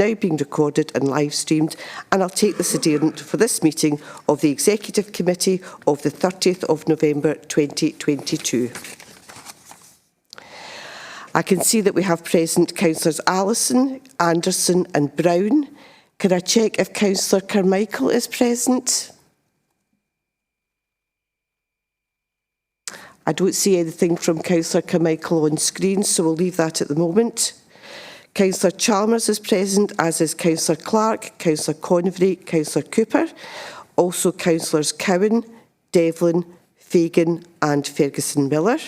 now being recorded and live streamed, and I'll take this adherent for this meeting of the Executive Committee of the 30th of November 2022. I can see that we have present Councillors Allison, Anderson and Brown. Can I check if Councillor Carmichael is present? I don't see anything from Councillor Carmichael on screen, so we'll leave that at the moment. Councillor Chalmers is present, as is Councillor Clark, Councillor Convery, Councillor Cooper. Also Councillors Cowan, Devlin, Fagan and Ferguson-Miller.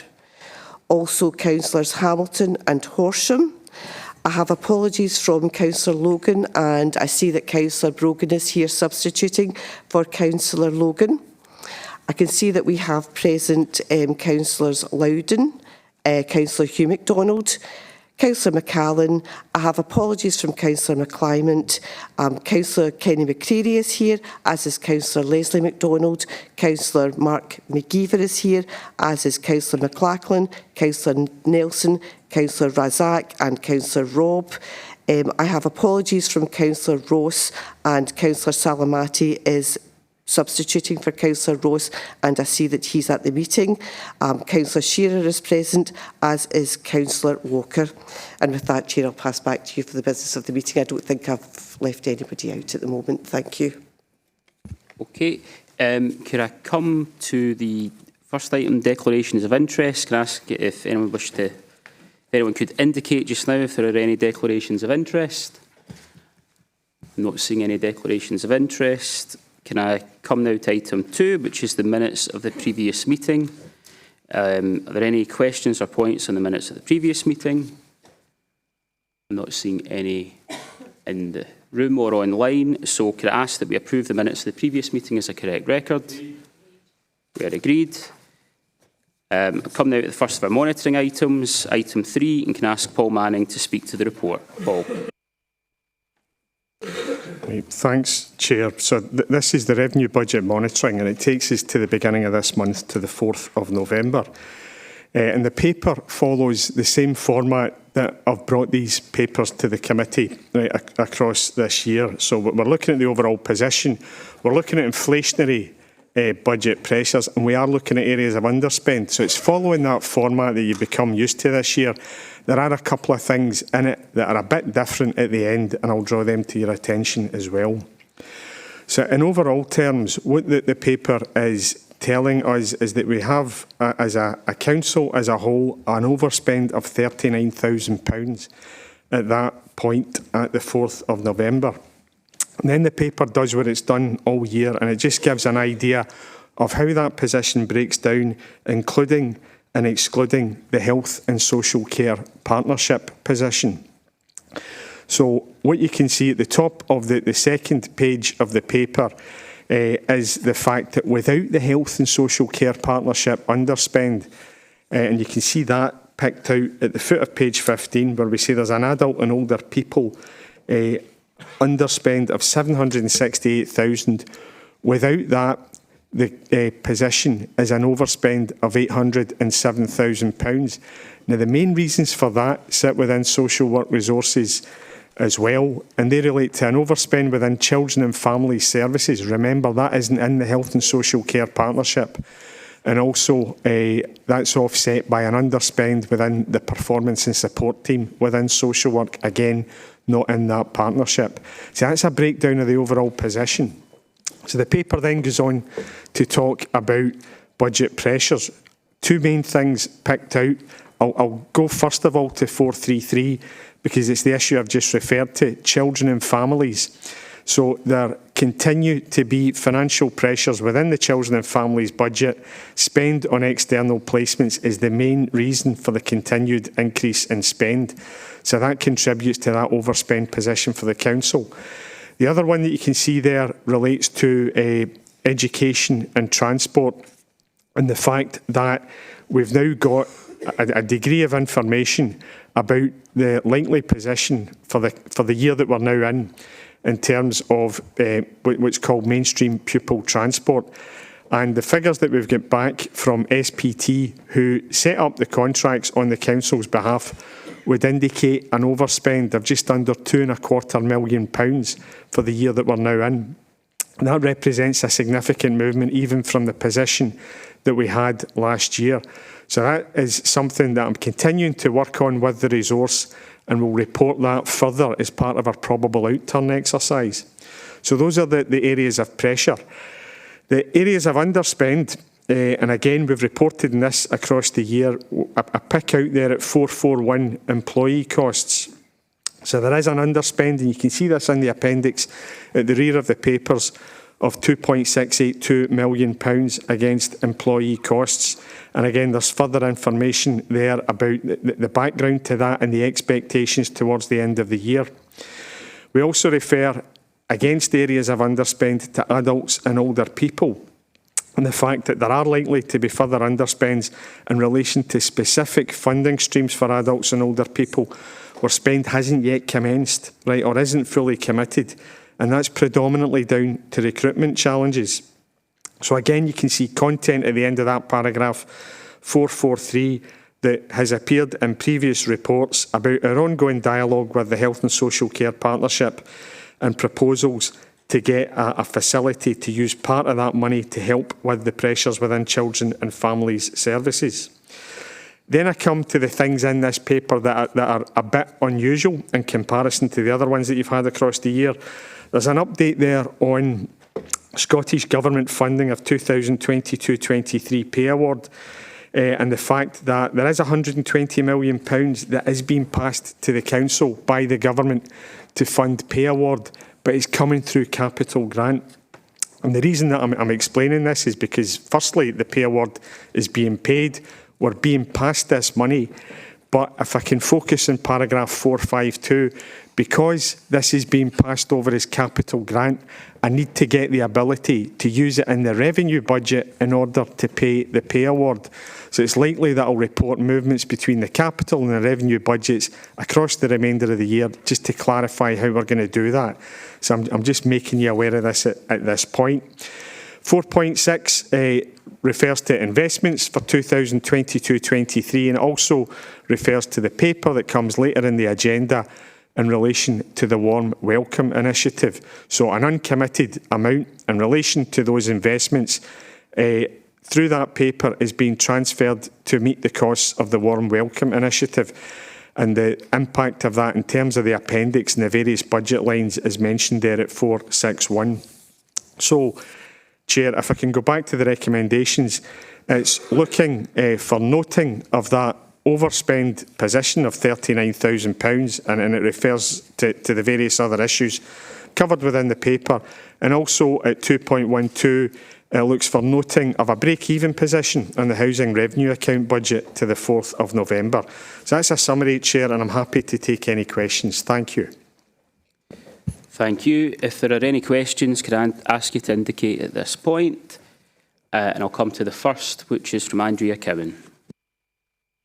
Also Councillors Hamilton and Horsham. I have apologies from Councillor Logan, and I see that Councillor Brogan is here substituting for Councillor Logan. I can see that we have present Councillors Loudon, Councillor Hugh MacDonald, Councillor McCallan. I have apologies from Councillor McClymont. Councillor Kenny McCreary is here, as is Councillor Leslie MacDonald. Councillor Mark McGeever is here, as is Councillor McLachlan, Councillor Nelson, Councillor Razak and Councillor Robb. I have apologies from Councillor Ross, and Councillor Salamati is substituting for Councillor Ross, and I see that he's at the meeting. Councillor Shearer is present, as is Councillor Walker. And with that, Chair, I'll pass back to you for the business of the meeting. I don't think I've left anybody out at the moment. Thank you. Okay. Could I come to the first item, declarations of interest? Can I ask if anyone wished to, anyone could indicate just now if there are any declarations of interest? I'm not seeing any declarations of interest. Can I come now to item 2, which is the minutes of the previous meeting? Are there any questions or points on the minutes of the previous meeting? I'm not seeing any in the room or online, so could I ask that we approve the minutes of the previous meeting as a correct record? We are agreed. Come now to the first of our monitoring items, item 3, and can I ask Paul Manning to speak to the report? Paul. Thanks, Chair. So this is the revenue budget monitoring, and it takes us to the beginning of this month, to the 4th of November. And the paper follows the same format that I've brought these papers to the committee across this year. So we're looking at the overall position, we're looking at inflationary budget pressures, and we are looking at areas of underspend. So it's following that format that you've become used to this year. There are a couple of things in it that are a bit different at the end, and I'll draw them to your attention as well. So in overall terms, what the paper is telling us is that we have, as a council as a whole, an overspend of £39,000 at that point at the 4th of November. And then the paper does what it's done all year, and it just gives an idea of how that position breaks down, including and excluding the health and social care partnership position. So what you can see at the top of the second page of the paper is the fact that without the health and social care partnership underspend, and you can see that picked out at the foot of page 15, where we say there's an adult and older people underspend of 768,000. Without that, the position is an overspend of £807,000. Now, the main reasons for that sit within social work resources as well, and they relate to an overspend within children and family services. Remember, that isn't in the health and social care partnership. And also, that's offset by an underspend within the performance and support team within social work, again, not in that partnership. So that's a breakdown of the overall position. So the paper then goes on to talk about budget pressures. Two main things picked out. I'll go first of all to 433, because it's the issue I've just referred to, children and families. So there continue to be financial pressures within the children and families budget. Spend on external placements is the main reason for the continued increase in spend. So that contributes to that overspend position for the council. The other one that you can see there relates to education and transport, and the fact that we've now got a degree of information about the likely position for the year that we're now in terms of what's called mainstream pupil transport. And the figures that we've got back from SPT, who set up the contracts on the council's behalf, would indicate an overspend of just under £2.25 million for the year that we're now in. And that represents a significant movement even from the position that we had last year. So that is something that I'm continuing to work on with the resource, and we'll report that further as part of our probable outturn exercise. So those are the areas of pressure. The areas of underspend, and again we've reported on this across the year, I pick out there at 441 employee costs. So there is an underspend, and you can see this in the appendix at the rear of the papers, of £2.682 million against employee costs. And again, there's further information there about the background to that and the expectations towards the end of the year. We also refer against areas of underspend to adults and older people, and the fact that there are likely to be further underspends in relation to specific funding streams for adults and older people where spend hasn't yet commenced, right, or isn't fully committed. And that's predominantly down to recruitment challenges. So again, you can see content at the end of that paragraph, 443, that has appeared in previous reports about our ongoing dialogue with the Health and Social Care Partnership and proposals to get a facility to use part of that money to help with the pressures within children and families services. Then I come to the things in this paper that are a bit unusual in comparison to the other ones that you've had across the year. There's an update there on Scottish Government funding of 2022-23 pay award, and the fact that there is £120 million that is being passed to the Council by the Government to fund pay award, but it's coming through capital grant. And the reason that I'm explaining this is because, firstly, the pay award is being paid. We're being passed this money. But if I can focus on paragraph 452, because this is being passed over as capital grant, I need to get the ability to use it in the revenue budget in order to pay the pay award. So it's likely that I'll report movements between the capital and the revenue budgets across the remainder of the year, just to clarify how we're going to do that. So I'm just making you aware of this at this point. 4.6 refers to investments for 2022-23, and also refers to the paper that comes later in the agenda in relation to the Warm Welcome Initiative. So an uncommitted amount in relation to those investments through that paper is being transferred to meet the costs of the Warm Welcome Initiative. And the impact of that in terms of the appendix and the various budget lines is mentioned there at 461. So, Chair, if I can go back to the recommendations, it's looking for noting of that overspend position of £39,000, and it refers to the various other issues covered within the paper. And also at 2.12, it looks for noting of a break-even position on the housing revenue account budget to the 4th of November. So that's a summary, Chair, and I'm happy to take any questions. Thank you. Thank you. If there are any questions, could I ask you to indicate at this point? And I'll come to the first, which is from Andrea Cowan.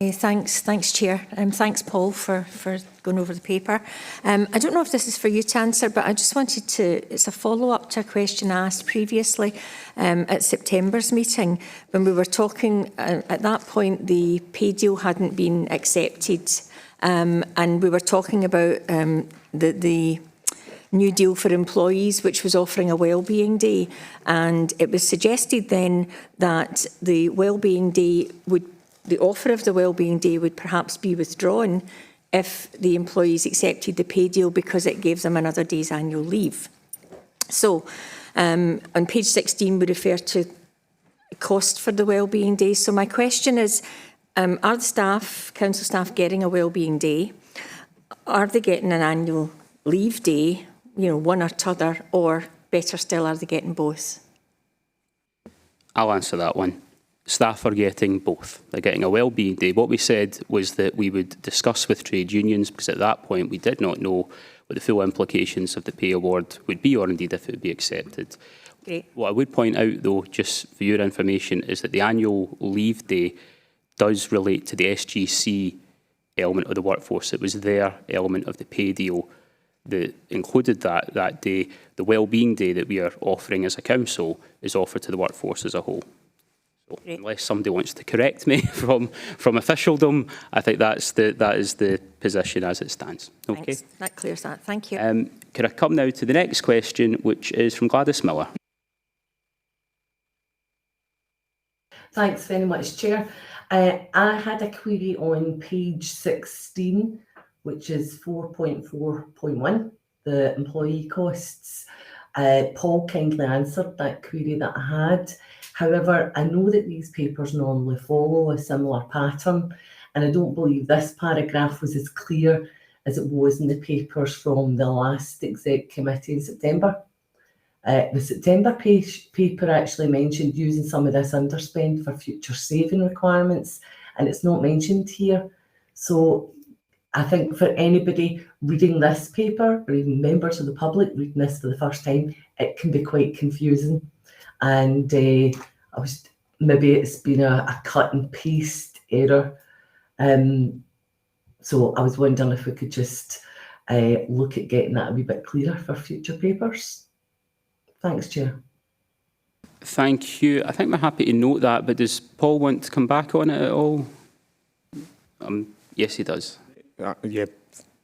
Thanks, Chair. Thanks, Paul, for going over the paper. I don't know if this is for you to answer, but I just wanted to, it's a follow-up to a question asked previously at September's meeting, when we were talking, at that point, the pay deal hadn't been accepted, and we were talking about the new deal for employees, which was offering a wellbeing day. And it was suggested then that the wellbeing day the offer of the wellbeing day would perhaps be withdrawn if the employees accepted the pay deal, because it gave them another day's annual leave. So on page 16, we refer to cost for the wellbeing day. So my question is, are the staff, council staff, getting a wellbeing day? Are they getting an annual leave day, one or t'other, or better still, are they getting both? I'll answer that one. Staff are getting both. They're getting a wellbeing day. What we said was that we would discuss with trade unions, because at that point we did not know what the full implications of the pay award would be, or indeed if it would be accepted. Great. What I would point out, though, just for your information, is that the annual leave day does relate to the SGC element of the workforce. It was their element of the pay deal that included that day. The wellbeing day that we are offering as a council is offered to the workforce as a whole. Great. Unless somebody wants to correct me from officialdom, I think that is the position as it stands. Okay. Thanks. That clears that. Thank you. Could I come now to the next question, which is from Gladys Miller? Thanks very much, Chair. I had a query on page 16, which is 4.4.1, the employee costs. Paul kindly answered that query that I had. However, I know that these papers normally follow a similar pattern, and I don't believe this paragraph was as clear as it was in the papers from the last exec committee in September. The September paper actually mentioned using some of this underspend for future saving requirements, and it's not mentioned here. So I think for anybody reading this paper, or even members of the public reading this for the first time, it can be quite confusing. And maybe it's been a cut and paste error. So I was wondering if we could just look at getting that a wee bit clearer for future papers. Thanks, Chair. Thank you. I think we're happy to note that, but does Paul want to come back on it at all? Yes, he does.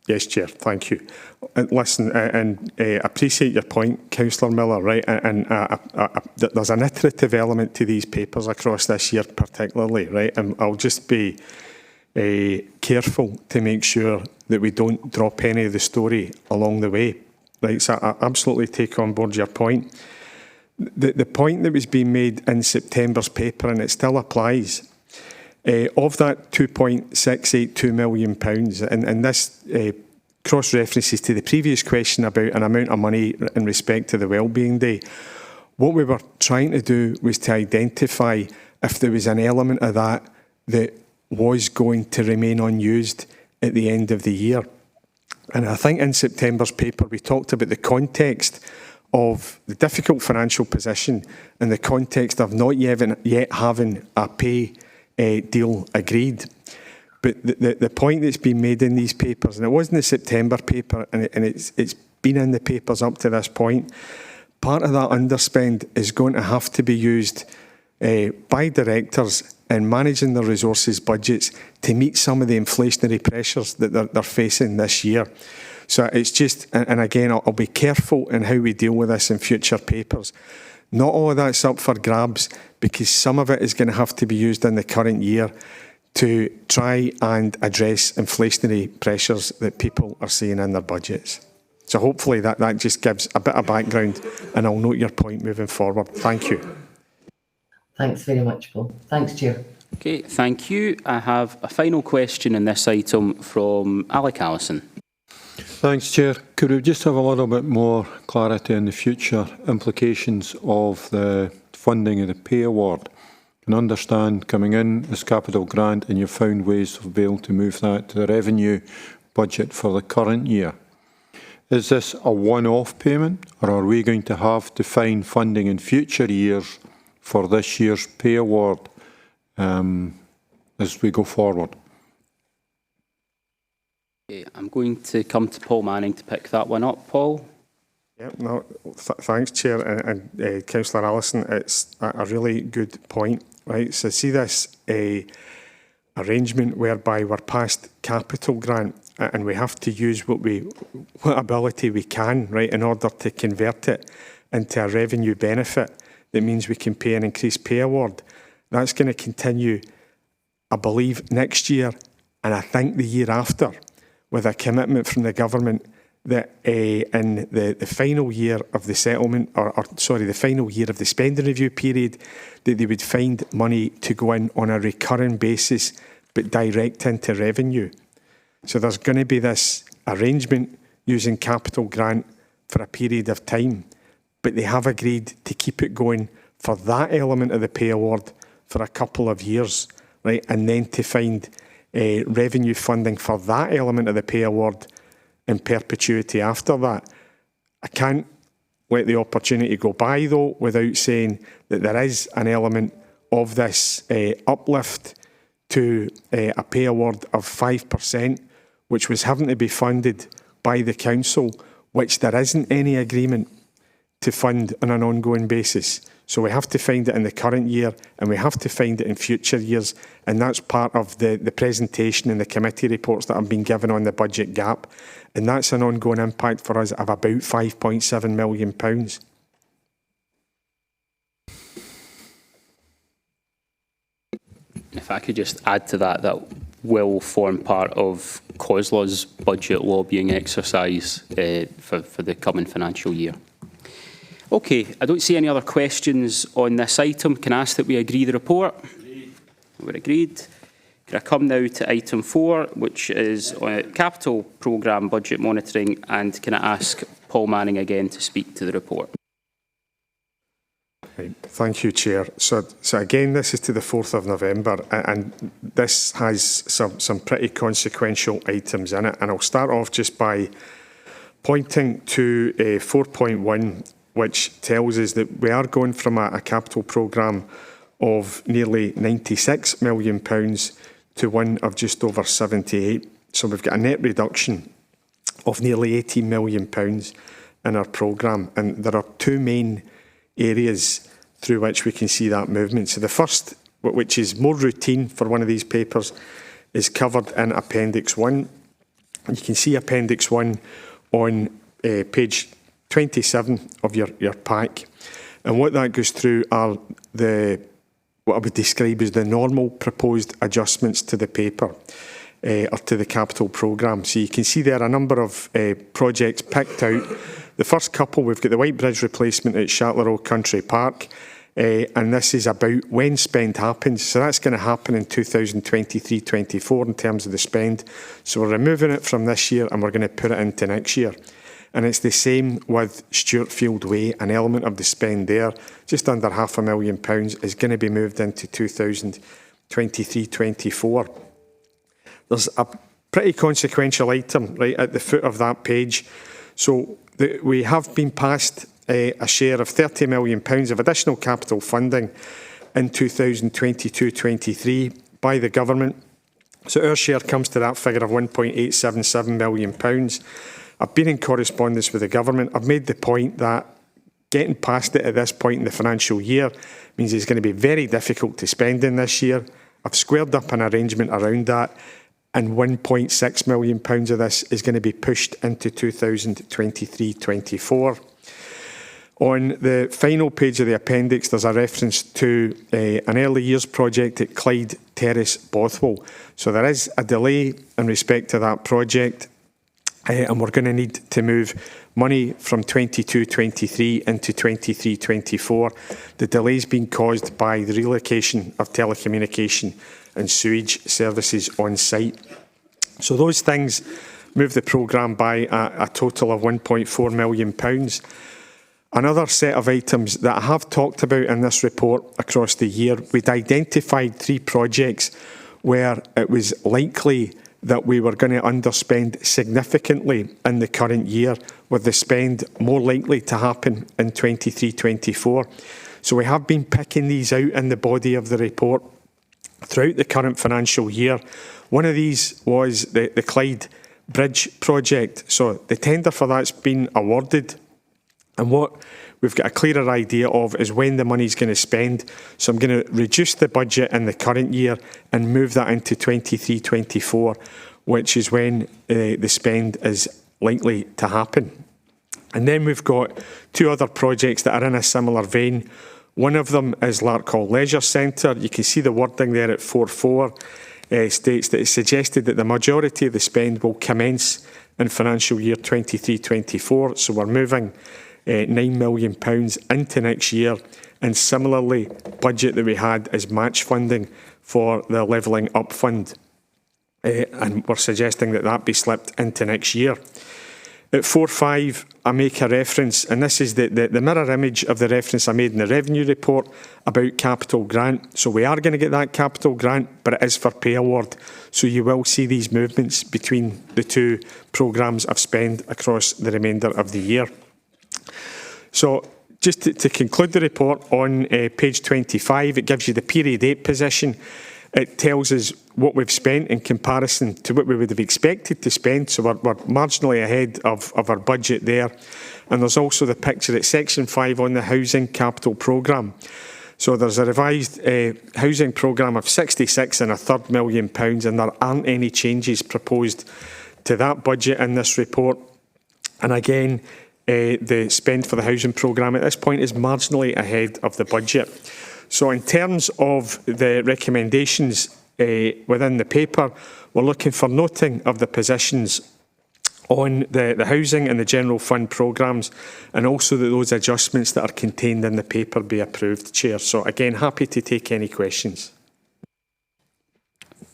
Yes, Chair. Thank you. Listen, and appreciate your point, Councillor Miller. Right, and there's an iterative element to these papers across this year, particularly. Right, and I'll just be careful to make sure that we don't drop any of the story along the way. Right, so I absolutely take on board your point. The point that was being made in September's paper, and it still applies, of that £2.682 million, and this cross-references to the previous question about an amount of money in respect to the Wellbeing Day. What we were trying to do was to identify if there was an element of that that was going to remain unused at the end of the year. And I think in September's paper we talked about the context of the difficult financial position and the context of not yet having a pay deal agreed. But the point that's been made in these papers, and it wasn't the September paper, and it's been in the papers up to this point, part of that underspend is going to have to be used by directors in managing their resources budgets to meet some of the inflationary pressures that they're facing this year. So it's just, and again, I'll be careful in how we deal with this in future papers. Not all of that's up for grabs, because some of it is going to have to be used in the current year to try and address inflationary pressures that people are seeing in their budgets. So hopefully that just gives a bit of background, and I'll note your point moving forward. Thank you. Thanks very much, Paul. Thanks, Chair. Okay, thank you. I have a final question in this item from Alec Allison. Thanks, Chair. Could we just have a little bit more clarity on the future implications of the funding of the pay award? I can understand coming in as capital grant, and you've found ways of being able to move that to the revenue budget for the current year. Is this a one-off payment, or are we going to have to find funding in future years for this year's pay award as we go forward? Okay, I'm going to come to Paul Manning to pick that one up. Paul? Yeah, no, thanks, Chair, and Councillor Allison. It's a really good point, right? So see this arrangement whereby we're past capital grant, and we have to use what ability we can, right, in order to convert it into a revenue benefit. That means we can pay an increased pay award. That's going to continue, I believe, next year, and I think the year after, with a commitment from the government that in the final year of the settlement, the final year of the spending review period, that they would find money to go in on a recurring basis, but direct into revenue. So there's going to be this arrangement using capital grant for a period of time, but they have agreed to keep it going for that element of the pay award for a couple of years, right? And then to find revenue funding for that element of the pay award in perpetuity after that. I can't let the opportunity go by, though, without saying that there is an element of this uplift to a pay award of 5%, which was having to be funded by the council, which there isn't any agreement to fund on an ongoing basis. So we have to find it in the current year and we have to find it in future years. And that's part of the presentation and the committee reports that have been given on the budget gap. And that's an ongoing impact for us of about £5.7 million. If I could just add to that, that will form part of COSLA's budget lobbying exercise for the coming financial year. Okay, I don't see any other questions on this item. Can I ask that we agree the report? Agreed. We're agreed. Can I come now to item 4, which is capital programme budget monitoring, and can I ask Paul Manning again to speak to the report? Right. Thank you, Chair. So again, this is to the 4th of November, and this has some pretty consequential items in it. And I'll start off just by pointing to 4.1, which tells us that we are going from a capital programme of nearly £96 million to one of just over 78. So we've got a net reduction of nearly £18 million in our programme. And there are two main areas through which we can see that movement. So the first, which is more routine for one of these papers, is covered in Appendix 1. You can see Appendix 1 on page 27 of your pack. And what that goes through are what I would describe as the normal proposed adjustments to the paper or to the capital programme. So you can see there a number of projects picked out. The first couple, we've got the White Bridge replacement at Shatler Country Park, and this is about when spend happens. So that's going to happen in 2023-24 in terms of the spend. So we're removing it from this year and we're going to put it into next year. And it's the same with Stuartfield Way. An element of the spend there, just under £500,000, is going to be moved into 2023-24. There's a pretty consequential item right at the foot of that page. So we have been passed a share of £30 million of additional capital funding in 2022-23 by the government. So our share comes to that figure of £1.877 million. I've been in correspondence with the government. I've made the point that getting past it at this point in the financial year means it's going to be very difficult to spend in this year. I've squared up an arrangement around that, and £1.6 million of this is going to be pushed into 2023-24. On the final page of the appendix, there's a reference to an early years project at Clyde Terrace, Bothwell. So there is a delay in respect to that project. And we're going to need to move money from 22-23 into 23-24. The delay's been caused by the relocation of telecommunication and sewage services on site. So those things move the programme by a total of £1.4 million. Another set of items that I have talked about in this report across the year, we'd identified 3 projects where it was likely that we were going to underspend significantly in the current year, with the spend more likely to happen in 23-24. So we have been picking these out in the body of the report throughout the current financial year. One of these was the Clyde Bridge project. So the tender for that's been awarded, and what we've got a clearer idea of is when the money's going to spend. So I'm going to reduce the budget in the current year and move that into 23-24, which is when the spend is likely to happen. And then we've got 2 other projects that are in a similar vein. One of them is Larkhall Leisure Centre. You can see the wording there at 4.4 states that it's suggested that the majority of the spend will commence in financial year 23-24. So we're moving £9 million into next year, and similarly budget that we had as match funding for the Levelling Up Fund, and we're suggesting that that be slipped into next year. At 4.5 I make a reference, and this is the mirror image of the reference I made in the revenue report about capital grant. So we are going to get that capital grant, but it is for pay award. So you will see these movements between the 2 programmes of spend across the remainder of the year. So just to conclude the report, on page 25, it gives you the period 8 position. it tells us what we've spent in comparison to what we would have expected to spend. So we're marginally ahead of our budget there. And there's also the picture at section 5 on the housing capital programme. So there's a revised housing programme of £66.33 million, and there aren't any changes proposed to that budget in this report. And again, the spend for the housing programme at this point is marginally ahead of the budget. So in terms of the recommendations within the paper, we're looking for noting of the positions on the housing and the general fund programmes, and also that those adjustments that are contained in the paper be approved, Chair. So again, happy to take any questions.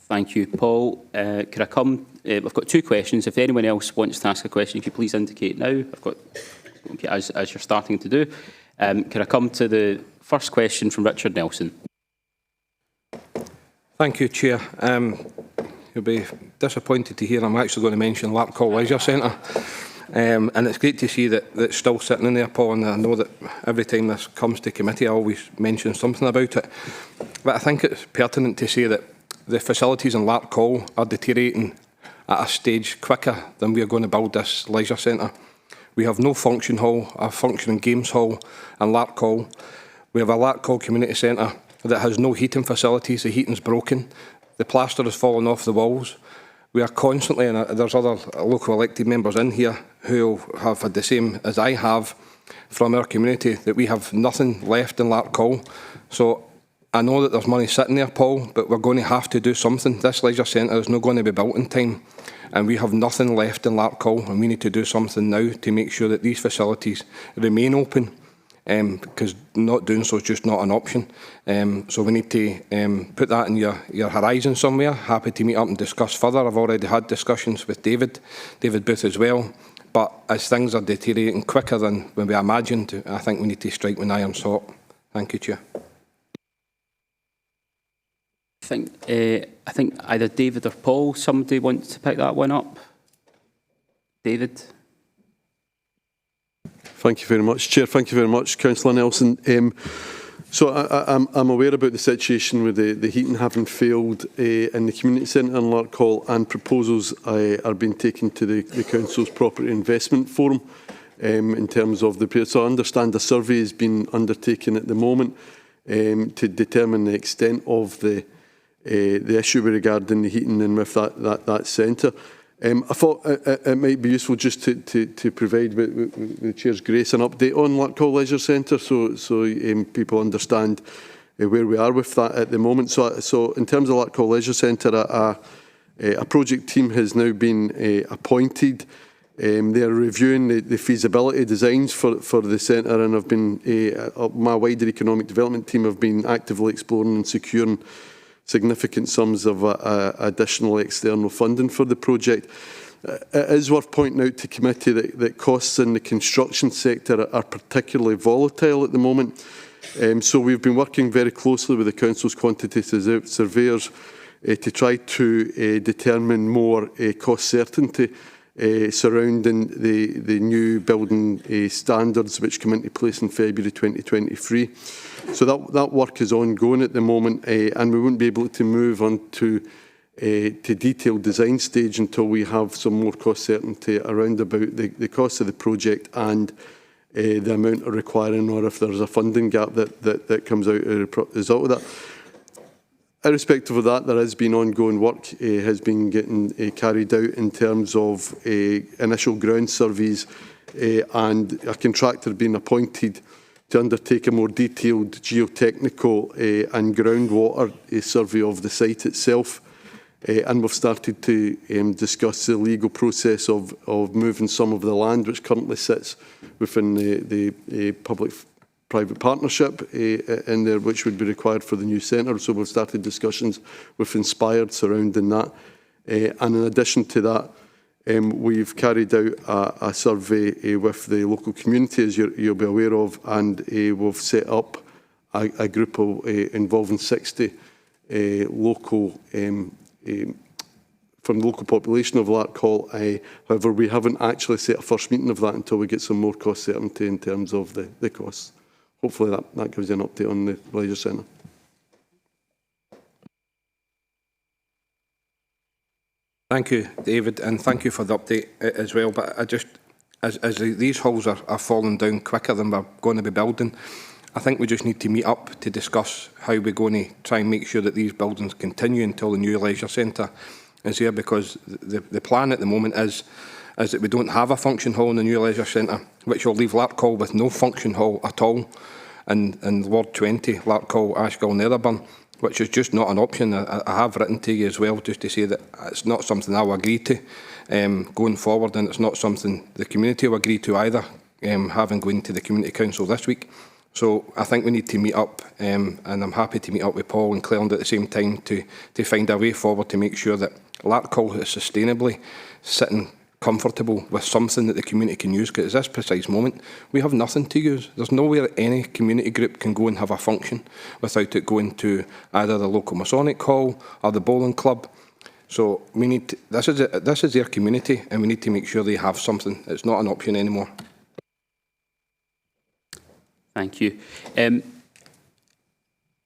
Thank you, Paul. Could I come? I've got two questions. If anyone else wants to ask a question, you could please indicate now. I've got, okay, as you're starting to do. Could I come to the first question from Richard Nelson? Thank you, Chair. You'll be disappointed to hear I'm actually going to mention Larkhall Leisure Centre. And it's great to see that it's still sitting in there, Paul, and I know that every time this comes to committee I always mention something about it. But I think it's pertinent to say that the facilities in Larkhall are deteriorating at a stage quicker than we are going to build this leisure centre. We have no function hall, a functioning games hall in Larkhall. We have a Larkhall Community Centre that has no heating facilities. The heating's broken. The plaster has fallen off the walls. We are constantly, and there's other local elected members in here who have had the same as I have from our community, that we have nothing left in Larkhall. So I know that there's money sitting there, Paul, but we're going to have to do something. This leisure centre is not going to be built in time, and we have nothing left in Larkhall, and we need to do something now to make sure that these facilities remain open, because not doing so is just not an option. So we need to put that in your horizon somewhere. Happy to meet up and discuss further. I've already had discussions with David Booth as well. But as things are deteriorating quicker than when we imagined, I think we need to strike when iron's hot. Thank you, Chair. I think either David or Paul, somebody wants to pick that one up. David? Thank you very much, Chair. Thank you very much, Councillor Nelson. So I'm aware about the situation with the heating having failed in the community centre in Larkhall, and proposals are being taken to the Council's Property Investment Forum in terms of the... So I understand a survey is being undertaken at the moment to determine the extent of the issue regarding the heating and with that centre. I thought it might be useful just to provide with the Chair's grace an update on Larkhall Leisure Centre, so people understand where we are with that at the moment. So in terms of Larkhall Leisure Centre, a project team has now been appointed. They are reviewing the feasibility designs for the centre, and have been my wider economic development team have been actively exploring and securing significant sums of additional external funding for the project. It is worth pointing out to committee that costs in the construction sector are particularly volatile at the moment. So we've been working very closely with the Council's quantitative surveyors to try to determine more cost certainty surrounding the new building standards which come into place in February 2023. So that work is ongoing at the moment, and we won't be able to move on to detailed design stage until we have some more cost certainty around about the cost of the project and the amount of requiring, or if there's a funding gap that comes out as a result of that. Irrespective of that, there has been ongoing work has been getting carried out in terms of initial ground surveys and a contractor being appointed to undertake a more detailed geotechnical and groundwater survey of the site itself. And we've started to discuss the legal process of moving some of the land which currently sits within the public-private partnership in there, which would be required for the new centre. So we've started discussions with Inspired surrounding that. And in addition to that, we've carried out a survey with the local community, as you'll be aware of, and we've set up a group of involving 60 local from the local population of Larkhall. However, we haven't actually set a first meeting of that until we get some more cost certainty in terms of the costs. Hopefully that gives you an update on the leisure centre. Thank you, David, and thank you for the update as well. But I just, as these halls are falling down quicker than we're going to be building, I think we just need to meet up to discuss how we're going to try and make sure that these buildings continue until the new leisure centre is here, because the plan at the moment is that we don't have a function hall in the new leisure centre, which will leave Larkhall with no function hall at all, and Ward 20, Larkhall, Ashgill, Netherburn, which is just not an option. I have written to you as well, just to say that it's not something I'll agree to going forward, and it's not something the community will agree to either, having gone to the Community Council this week. So I think we need to meet up, and I'm happy to meet up with Paul and Cleland at the same time to find a way forward to make sure that Larkhall is sustainably sitting comfortable with something that the community can use, because at this precise moment we have nothing to use. There's nowhere any community group can go and have a function without it going to either the local Masonic Hall or the bowling club. So we need to, this is their community, and we need to make sure they have something. It's not an option anymore. Thank you.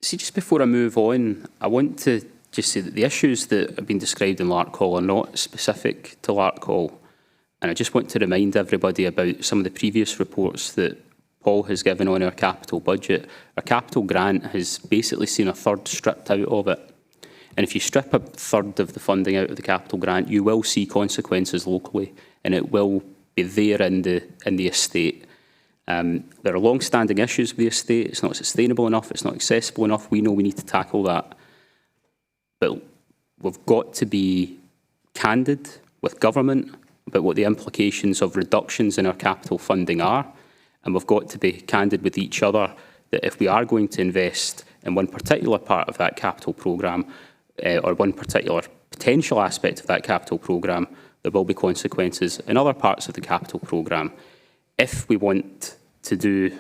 See, just before I move on, I want to just say that the issues that have been described in Larkhall are not specific to Larkhall. And I just want to remind everybody about some of the previous reports that Paul has given on our capital budget. Our capital grant has basically seen a third stripped out of it. And if you strip a third of the funding out of the capital grant, you will see consequences locally, and it will be there in the estate. There are long-standing issues with the estate. It's not sustainable enough. It's not accessible enough. We know we need to tackle that. But we've got to be candid with government about what the implications of reductions in our capital funding are. And we've got to be candid with each other that if we are going to invest in one particular part of that capital programme, or one particular potential aspect of that capital programme, there will be consequences in other parts of the capital programme. If we want to do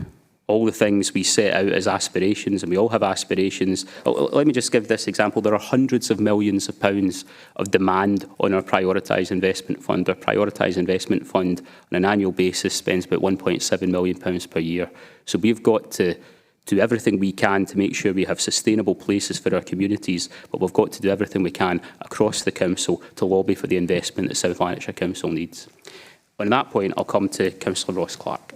all the things we set out as aspirations, and we all have aspirations. Let me just give this example. There are hundreds of millions of pounds of demand on our prioritised investment fund. Our prioritised investment fund on an annual basis spends about £1.7 million per year. So we've got to do everything we can to make sure we have sustainable places for our communities, but we've got to do everything we can across the council to lobby for the investment that South Lanarkshire Council needs. On that point, I'll come to Councillor Ross Clark.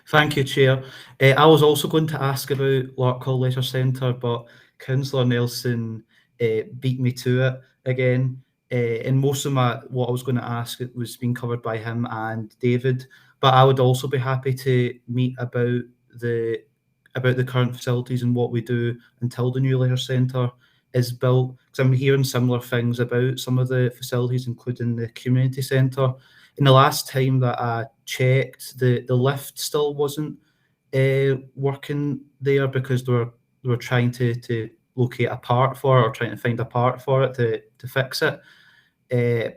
Thank you, Chair. I was also going to ask about Larkhall Leisure Centre, but Councillor Nelson beat me to it again. And most of what I was going to ask was being covered by him and David. But I would also be happy to meet about the current facilities and what we do until the new leisure centre is built. Because I'm hearing similar things about some of the facilities, including the community centre. And the last time that I checked, the lift still wasn't working there because they were trying to locate a part for it, or trying to find a part for it to fix it. And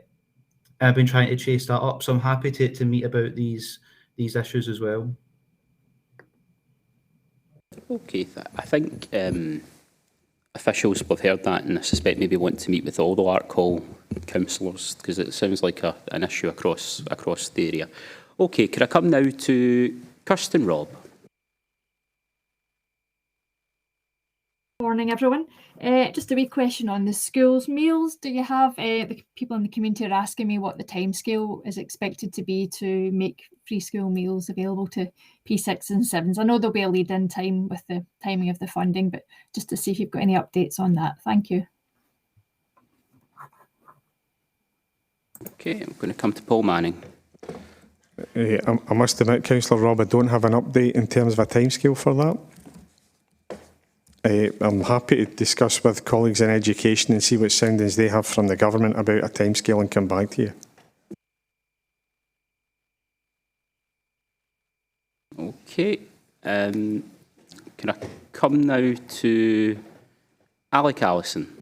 I've been trying to chase that up, so I'm happy to meet about these issues as well. Okay, I think officials will have heard that, and I suspect maybe want to meet with all the Larkhall councillors, because it sounds like an issue across the area. Okay, could I come now to Kirsten Robb? Morning, everyone. Just a wee question on the schools meals. Do you have the people in the community are asking me what the timescale is expected to be to make free school meals available to P6 and 7s? I know there'll be a lead-in time with the timing of the funding, but just to see if you've got any updates on that. Thank you. Okay, I'm going to come to Paul Manning. I must admit, Councillor Robb, I don't have an update in terms of a timescale for that. I'm happy to discuss with colleagues in education and see what soundings they have from the government about a timescale and come back to you. Okay, can I come now to Alec Allison?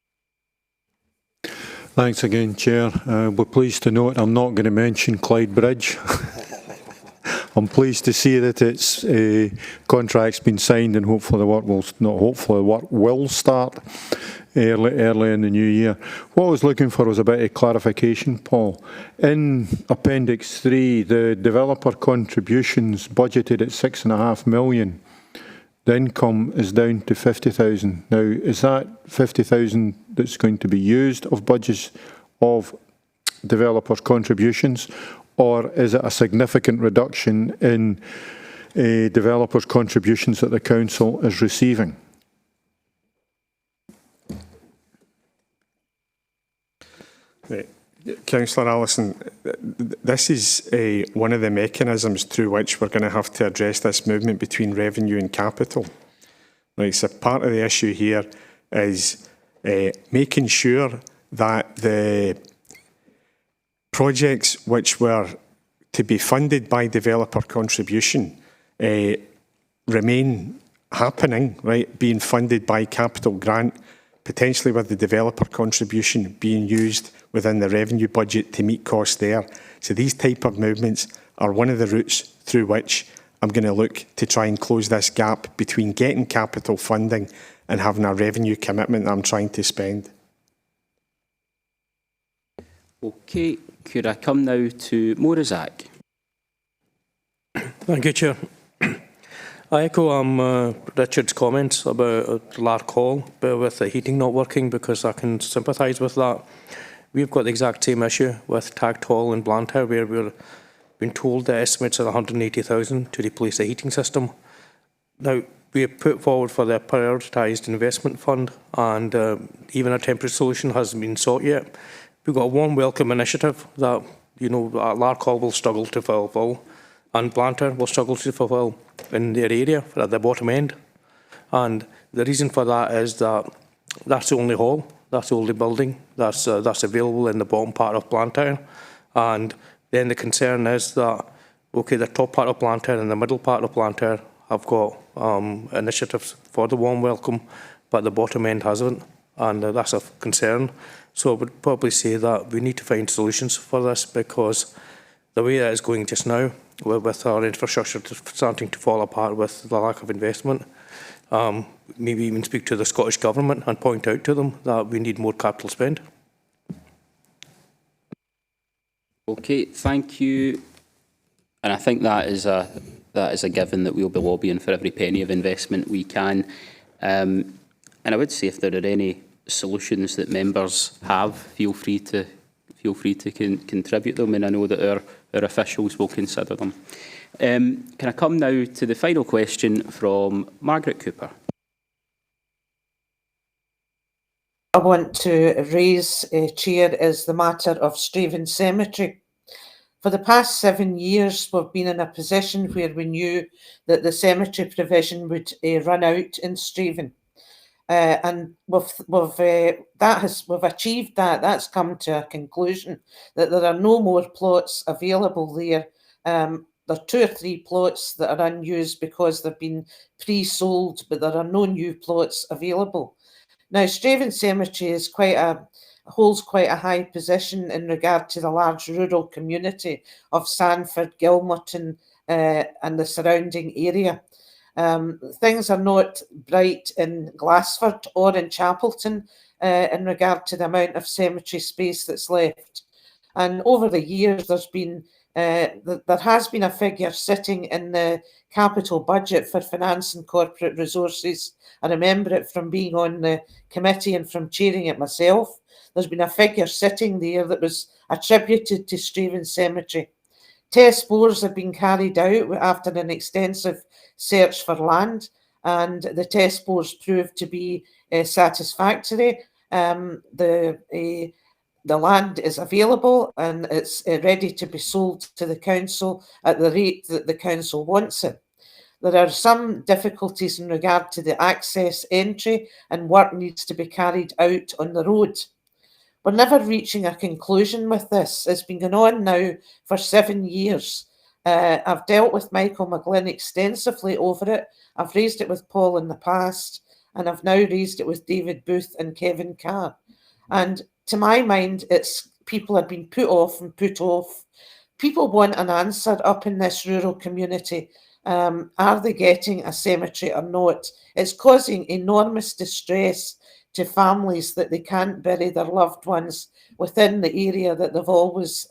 Thanks again, Chair. We're pleased to note I'm not going to mention Clyde Bridge. I'm pleased to see that its contract's been signed, and hopefully the work will, not hopefully, the work will start early in the new year. What I was looking for was a bit of clarification, Paul. In Appendix 3, the developer contributions budgeted at £6.5 million the income is down to 50,000. Now, is that 50,000 that's going to be used of budgets of developers' contributions, or is it a significant reduction in developers' contributions that the council is receiving? Right. Councillor Allison, this is one of the mechanisms through which we're going to have to address this movement between revenue and capital. Right, so part of the issue here is making sure that the projects which were to be funded by developer contribution remain happening, right, being funded by capital grant, potentially with the developer contribution being used within the revenue budget to meet costs there. So these type of movements are one of the routes through which I'm going to look to try and close this gap between getting capital funding and having a revenue commitment that I'm trying to spend. Okay, could I come now to Morazak? Thank you, Chair. I echo Richard's comments about Lark Hall, but with the heating not working, because I can sympathise with that. We've got the exact same issue with Tagged Hall in Blantyre, where we're being told the estimates are 180,000 to replace the heating system. Now, we have put forward for the prioritised investment fund, and even a temporary solution hasn't been sought yet. We've got a warm welcome initiative that, you know, Lark Hall will struggle to fulfil, and Blantyre will struggle to fulfil in their area at the bottom end. And the reason for that is that that's the only hall, that's the only building that's available in the bottom part of Blantyre. And then the concern is that, okay, the top part of Blantyre and the middle part of Blantyre have got initiatives for the warm welcome, but the bottom end hasn't, and that's a concern. So I would probably say that we need to find solutions for this, because the way that it's going just now, with our infrastructure starting to fall apart with the lack of investment, maybe even speak to the Scottish Government and point out to them that we need more capital spend. Okay, thank you. And I think that is a given, that we'll be lobbying for every penny of investment we can. And I would say if there are any solutions that members have, feel free to contribute them, and I know that our officials will consider them. Can I come now to the final question from Margaret Cooper? I want to raise, Chair, is the matter of Straven Cemetery. For the past 7 years, we've been in a position where we knew that the cemetery provision would run out in Straven. And we've achieved that. That's come to a conclusion that there are no more plots available there. There are 2 or 3 plots that are unused because they've been pre-sold, but there are no new plots available. Now, Straven Cemetery is holds quite a high position in regard to the large rural community of Sanford, Gilmerton, and the surrounding area. Things are not bright in Glassford or in Chapelton in regard to the amount of cemetery space that's left. And over the years, there has been a figure sitting in the capital budget for finance and corporate resources. I remember it from being on the committee and from chairing it myself. There's been a figure sitting there that was attributed to Straven Cemetery. Test bores have been carried out after an extensive search for land, and the test bores proved to be satisfactory. The land is available and it's ready to be sold to the council at the rate that the council wants it. There are some difficulties in regard to the access entry, and work needs to be carried out on the road. We're never reaching a conclusion with this. It's been going on now for 7 years. I've dealt with Michael McGlynn extensively over it. I've raised it with Paul in the past, and I've now raised it with David Booth and Kevin Carr. And to my mind, people have been put off and put off. People want an answer up in this rural community. Are they getting a cemetery or not? It's causing enormous distress to families that they can't bury their loved ones within the area that they've always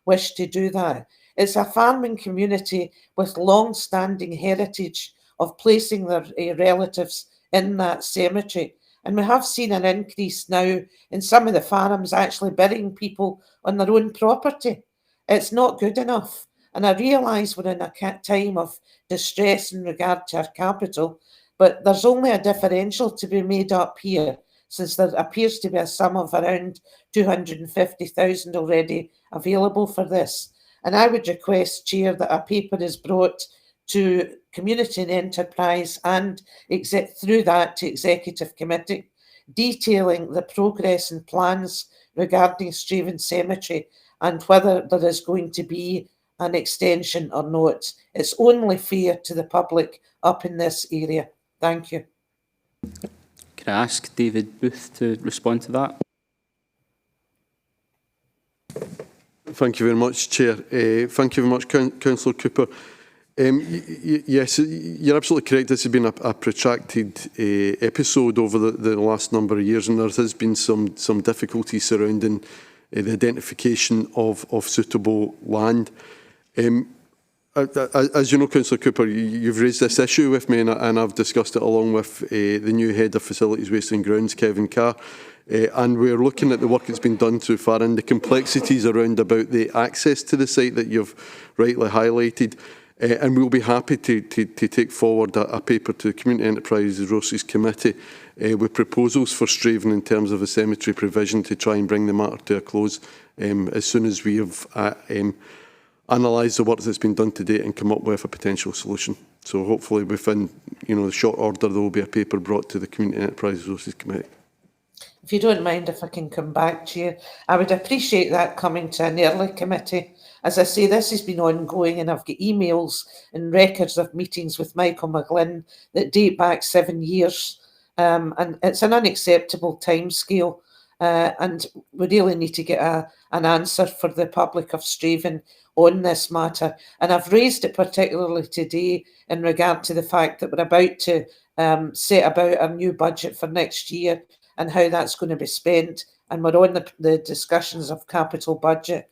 wished to do that. It's a farming community with long-standing heritage of placing their relatives in that cemetery. And we have seen an increase now in some of the farms actually burying people on their own property. It's not good enough. And I realise we're in a time of distress in regard to our capital, but there's only a differential to be made up here, since there appears to be a sum of around 250,000 already available for this. And I would request, Chair, that a paper is brought to Community and Enterprise and through that to Executive Committee, detailing the progress and plans regarding Straven Cemetery and whether there is going to be an extension or not. It's only fair to the public up in this area. Thank you. Can I ask David Booth to respond to that? Thank you very much, Chair. Thank you very much, Councillor Cooper. Yes, you're absolutely correct. This has been a protracted episode over the last number of years, and there has been some difficulty surrounding the identification of suitable land. As you know, Councillor Cooper, you've raised this issue with me, and I've discussed it along with the new Head of Facilities, Waste and Grounds, Kevin Carr. And we're looking at the work that's been done so far and the complexities around about the access to the site that you've rightly highlighted. And we'll be happy to take forward a paper to the Community Enterprise Resources Committee with proposals for Straven in terms of a cemetery provision to try and bring the matter to a close as soon as we have analysed the work that's been done to date and come up with a potential solution. So hopefully within the short order there will be a paper brought to the Community Enterprise Resources Committee. If you don't mind, if I can come back, Chair, I would appreciate that coming to an early committee. As I say, this has been ongoing, and I've got emails and records of meetings with Michael McGlynn that date back 7 years. And it's an unacceptable timescale. And we really need to get an answer for the public of Straven on this matter. And I've raised it particularly today in regard to the fact that we're about to set about a new budget for next year and how that's going to be spent. And we're on the discussions of capital budget.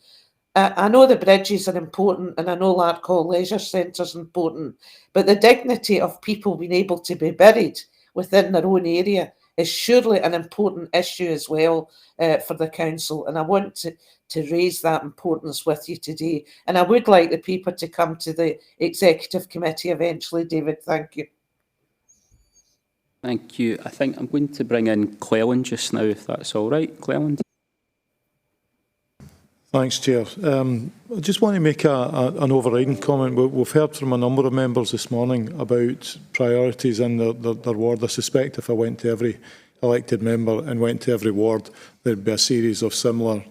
I know the bridges are important, and I know Larkhall Leisure Centre is important, but the dignity of people being able to be buried within their own area is surely an important issue as well for the council. And I want to raise that importance with you today. And I would like the paper to come to the Executive Committee eventually, David. Thank you. Thank you. I think I'm going to bring in Cleland just now, if that's all right. Cleland. Thanks, Chair. I just want to make an overriding comment. We've heard from a number of members this morning about priorities in their ward. I suspect if I went to every elected member and went to every ward, there'd be a series of similar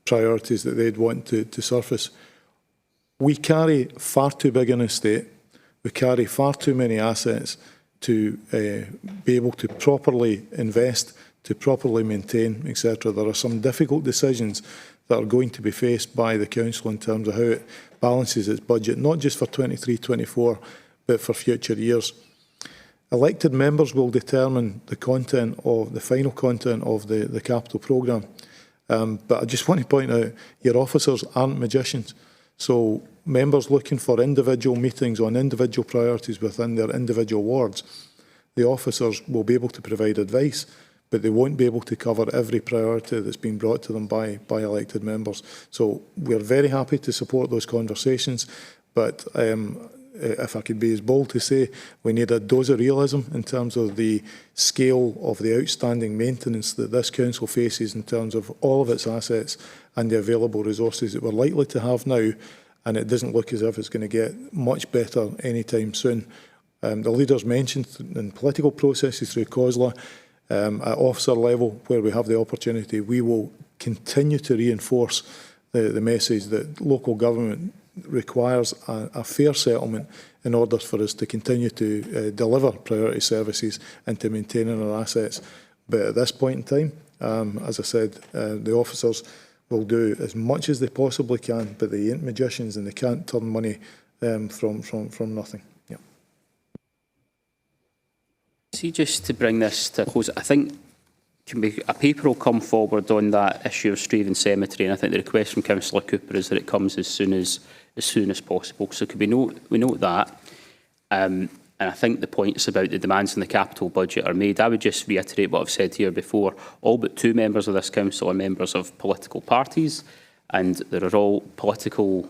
priorities that they'd want to surface. We carry far too big an estate. We carry far too many assets to be able to properly invest, to properly maintain, etc. There are some difficult decisions that are going to be faced by the council in terms of how it balances its budget, not just for 23-24, but for future years. Elected members will determine the content of the final content of the capital programme. But I just want to point out, your officers aren't magicians. So members looking for individual meetings on individual priorities within their individual wards, the officers will be able to provide advice, but they won't be able to cover every priority that's been brought to them by elected members. So we're very happy to support those conversations, but if I could be as bold to say, we need a dose of realism in terms of the scale of the outstanding maintenance that this council faces in terms of all of its assets and the available resources that we're likely to have now, and it doesn't look as if it's going to get much better anytime soon. The leaders mentioned in political processes through COSLA, at officer level, where we have the opportunity, we will continue to reinforce the message that local government requires a fair settlement in order for us to continue to deliver priority services and to maintain our assets. But at this point in time, as I said, the officers will do as much as they possibly can, but they ain't magicians and they can't turn money from nothing. Yeah. See, just to bring this to a close, I think a paper will come forward on that issue of Straven Cemetery, and I think the request from Councillor Cooper is that it comes as soon as possible. So could we note that? And I think the points about the demands in the capital budget are made. I would just reiterate what I've said here before. All but 2 members of this council are members of political parties, and there are all political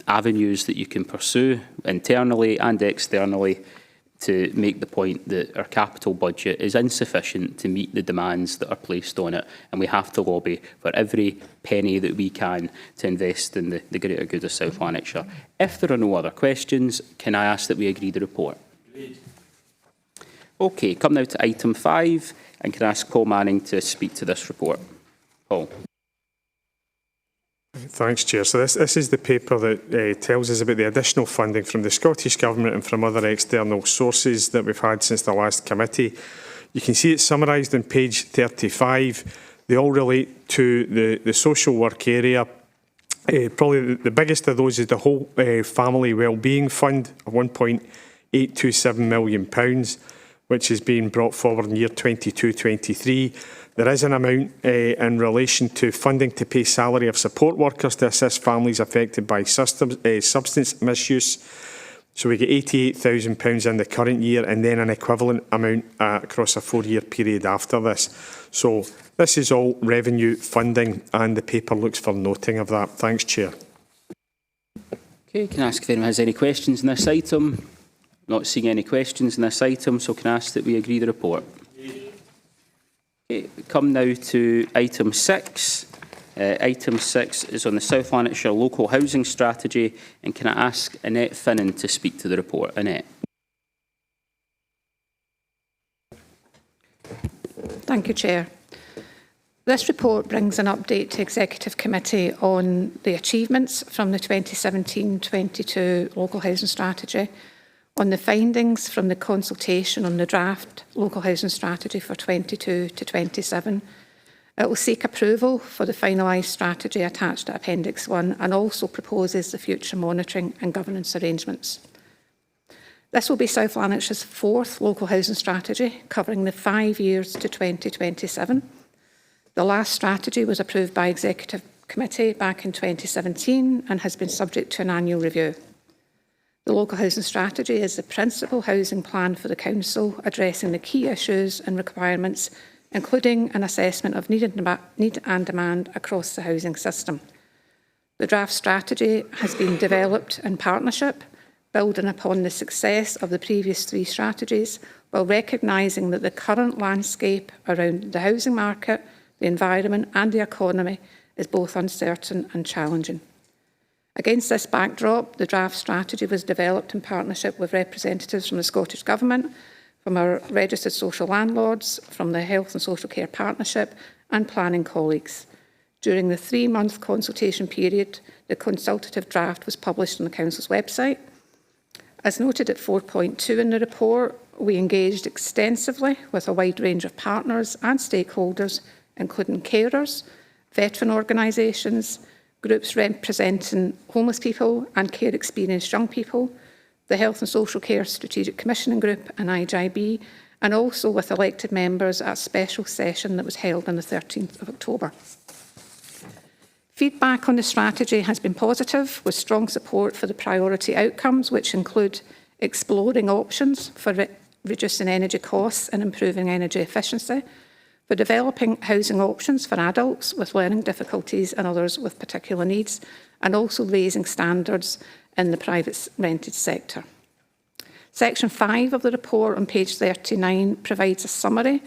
avenues that you can pursue internally and externally to make the point that our capital budget is insufficient to meet the demands that are placed on it, and we have to lobby for every penny that we can to invest in the greater good of South Lanarkshire. If there are no other questions, can I ask that we agree the report? Agreed. Okay, come now to item 5, and can I ask Paul Manning to speak to this report? Paul. Thanks, Chair. So this is the paper that tells us about the additional funding from the Scottish Government and from other external sources that we've had since the last committee. You can see it's summarised on page 35. They all relate to the social work area. Probably the biggest of those is the whole family wellbeing fund of £1.827 million, which is being brought forward in year 22-23. There is an amount in relation to funding to pay salary of support workers to assist families affected by substance misuse. So we get £88,000 in the current year and then an equivalent amount across a 4-year period after this. So this is all revenue funding, and the paper looks for noting of that. Thanks, Chair. Okay, can I ask if anyone has any questions on this item? Not seeing any questions on this item, so can I ask that we agree the report? Okay, we come now to item 6. Item 6 is on the South Lanarkshire Local Housing Strategy, and can I ask Annette Finnan to speak to the report? Annette. Thank you, Chair. This report brings an update to Executive Committee on the achievements from the 2017-22 Local Housing Strategy, on the findings from the consultation on the draft Local Housing Strategy for 22 to 27. It will seek approval for the finalised strategy attached to Appendix 1 and also proposes the future monitoring and governance arrangements. This will be South Lanarkshire's 4th Local Housing Strategy, covering the 5 years to 2027. The last strategy was approved by Executive Committee back in 2017 and has been subject to an annual review. The Local Housing Strategy is the principal housing plan for the Council, addressing the key issues and requirements, including an assessment of need and demand across the housing system. The draft strategy has been developed in partnership, building upon the success of the previous 3 strategies, while recognising that the current landscape around the housing market, the environment and the economy is both uncertain and challenging. Against this backdrop, the draft strategy was developed in partnership with representatives from the Scottish Government, from our registered social landlords, from the Health and Social Care Partnership and planning colleagues. During the 3-month consultation period, the consultative draft was published on the Council's website. As noted at 4.2 in the report, we engaged extensively with a wide range of partners and stakeholders, including carers, veteran organisations, groups representing homeless people and care experienced young people, the Health and Social Care Strategic Commissioning Group and IGB, and also with elected members at a special session that was held on the 13th of October. Feedback on the strategy has been positive, with strong support for the priority outcomes, which include exploring options for reducing energy costs and improving energy efficiency, for developing housing options for adults with learning difficulties and others with particular needs, and also raising standards in the private rented sector. Section 5 of the report on page 39 provides a summary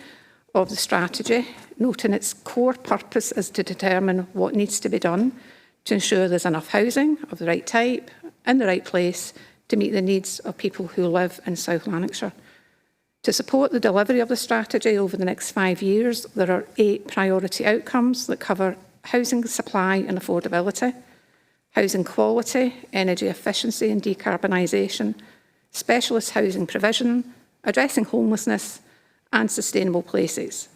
of the strategy, noting its core purpose is to determine what needs to be done to ensure there's enough housing of the right type in the right place to meet the needs of people who live in South Lanarkshire. To support the delivery of the strategy over the next 5 years, there are 8 priority outcomes that cover housing supply and affordability, housing quality, energy efficiency and decarbonisation, specialist housing provision, addressing homelessness and sustainable places.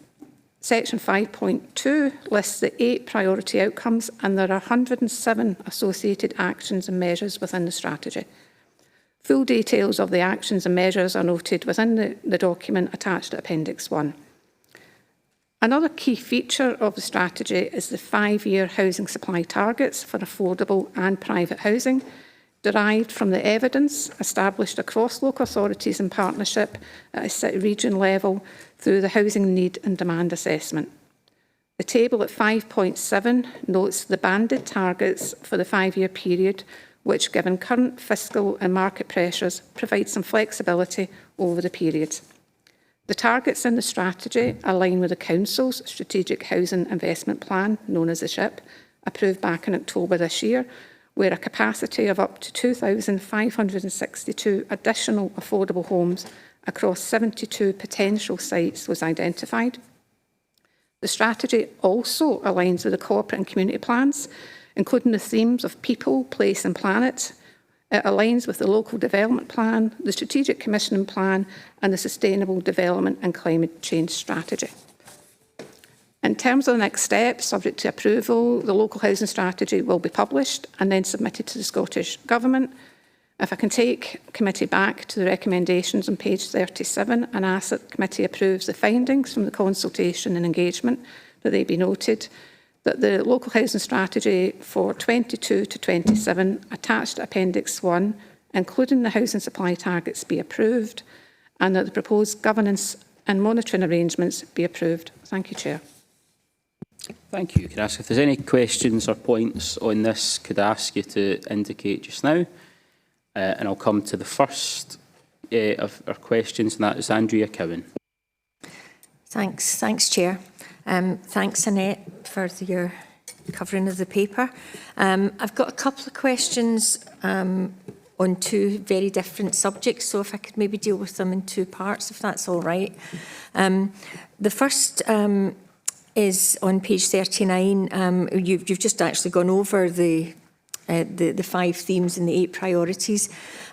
Section 5.2 lists the 8 priority outcomes, and there are 107 associated actions and measures within the strategy. Full details of the actions and measures are noted within the document attached to Appendix 1. Another key feature of the strategy is the 5-year housing supply targets for affordable and private housing, derived from the evidence established across local authorities in partnership at a city region level through the housing need and demand assessment. The table at 5.7 notes the banded targets for the 5-year period, which, given current fiscal and market pressures, provide some flexibility over the period. The targets in the strategy align with the Council's Strategic Housing Investment Plan, known as the SHIP, approved back in October this year, where a capacity of up to 2,562 additional affordable homes across 72 potential sites was identified. The strategy also aligns with the corporate and community plans, including the themes of people, place and planet. It aligns with the local development plan, the strategic commissioning plan and the sustainable development and climate change strategy. In terms of the next steps, subject to approval, the local housing strategy will be published and then submitted to the Scottish Government. If I can take committee back to the recommendations on page 37 and ask that the committee approves the findings from the consultation and engagement, that they be noted, that the local housing strategy for 22 to 27 attached to Appendix 1, including the housing supply targets, be approved, and that the proposed governance and monitoring arrangements be approved. Thank you, Chair. Thank you. Can I ask if there's any questions or points on this? Could I ask you to indicate just now? And I'll come to the first of our questions, and that is Andrea Cowan. Thanks, Chair. Thanks, Annette, for your covering of the paper. I've got a couple of questions on two very different subjects, so if I could maybe deal with them in two parts, if that's all right. The first is on page 39. You've just actually gone over the 5 themes and the 8 priorities.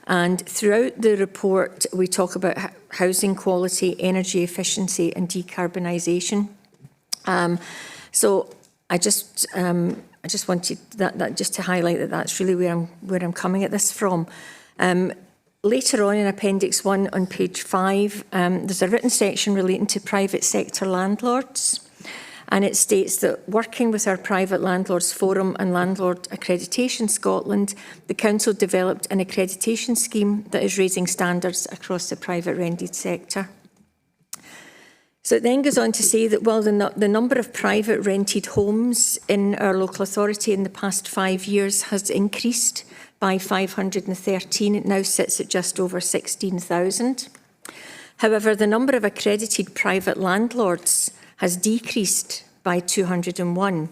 And throughout the report, we talk about housing quality, energy efficiency and decarbonisation. So I just wanted that just to highlight that that's really where I'm coming at this from. Later on in Appendix 1 on page 5, there's a written section relating to private sector landlords. And it states that working with our Private Landlords Forum and Landlord Accreditation Scotland, the Council developed an accreditation scheme that is raising standards across the private rented sector. So it then goes on to say that while the number of private rented homes in our local authority in the past 5 years has increased by 513, it now sits at just over 16,000. However, the number of accredited private landlords has decreased by 201,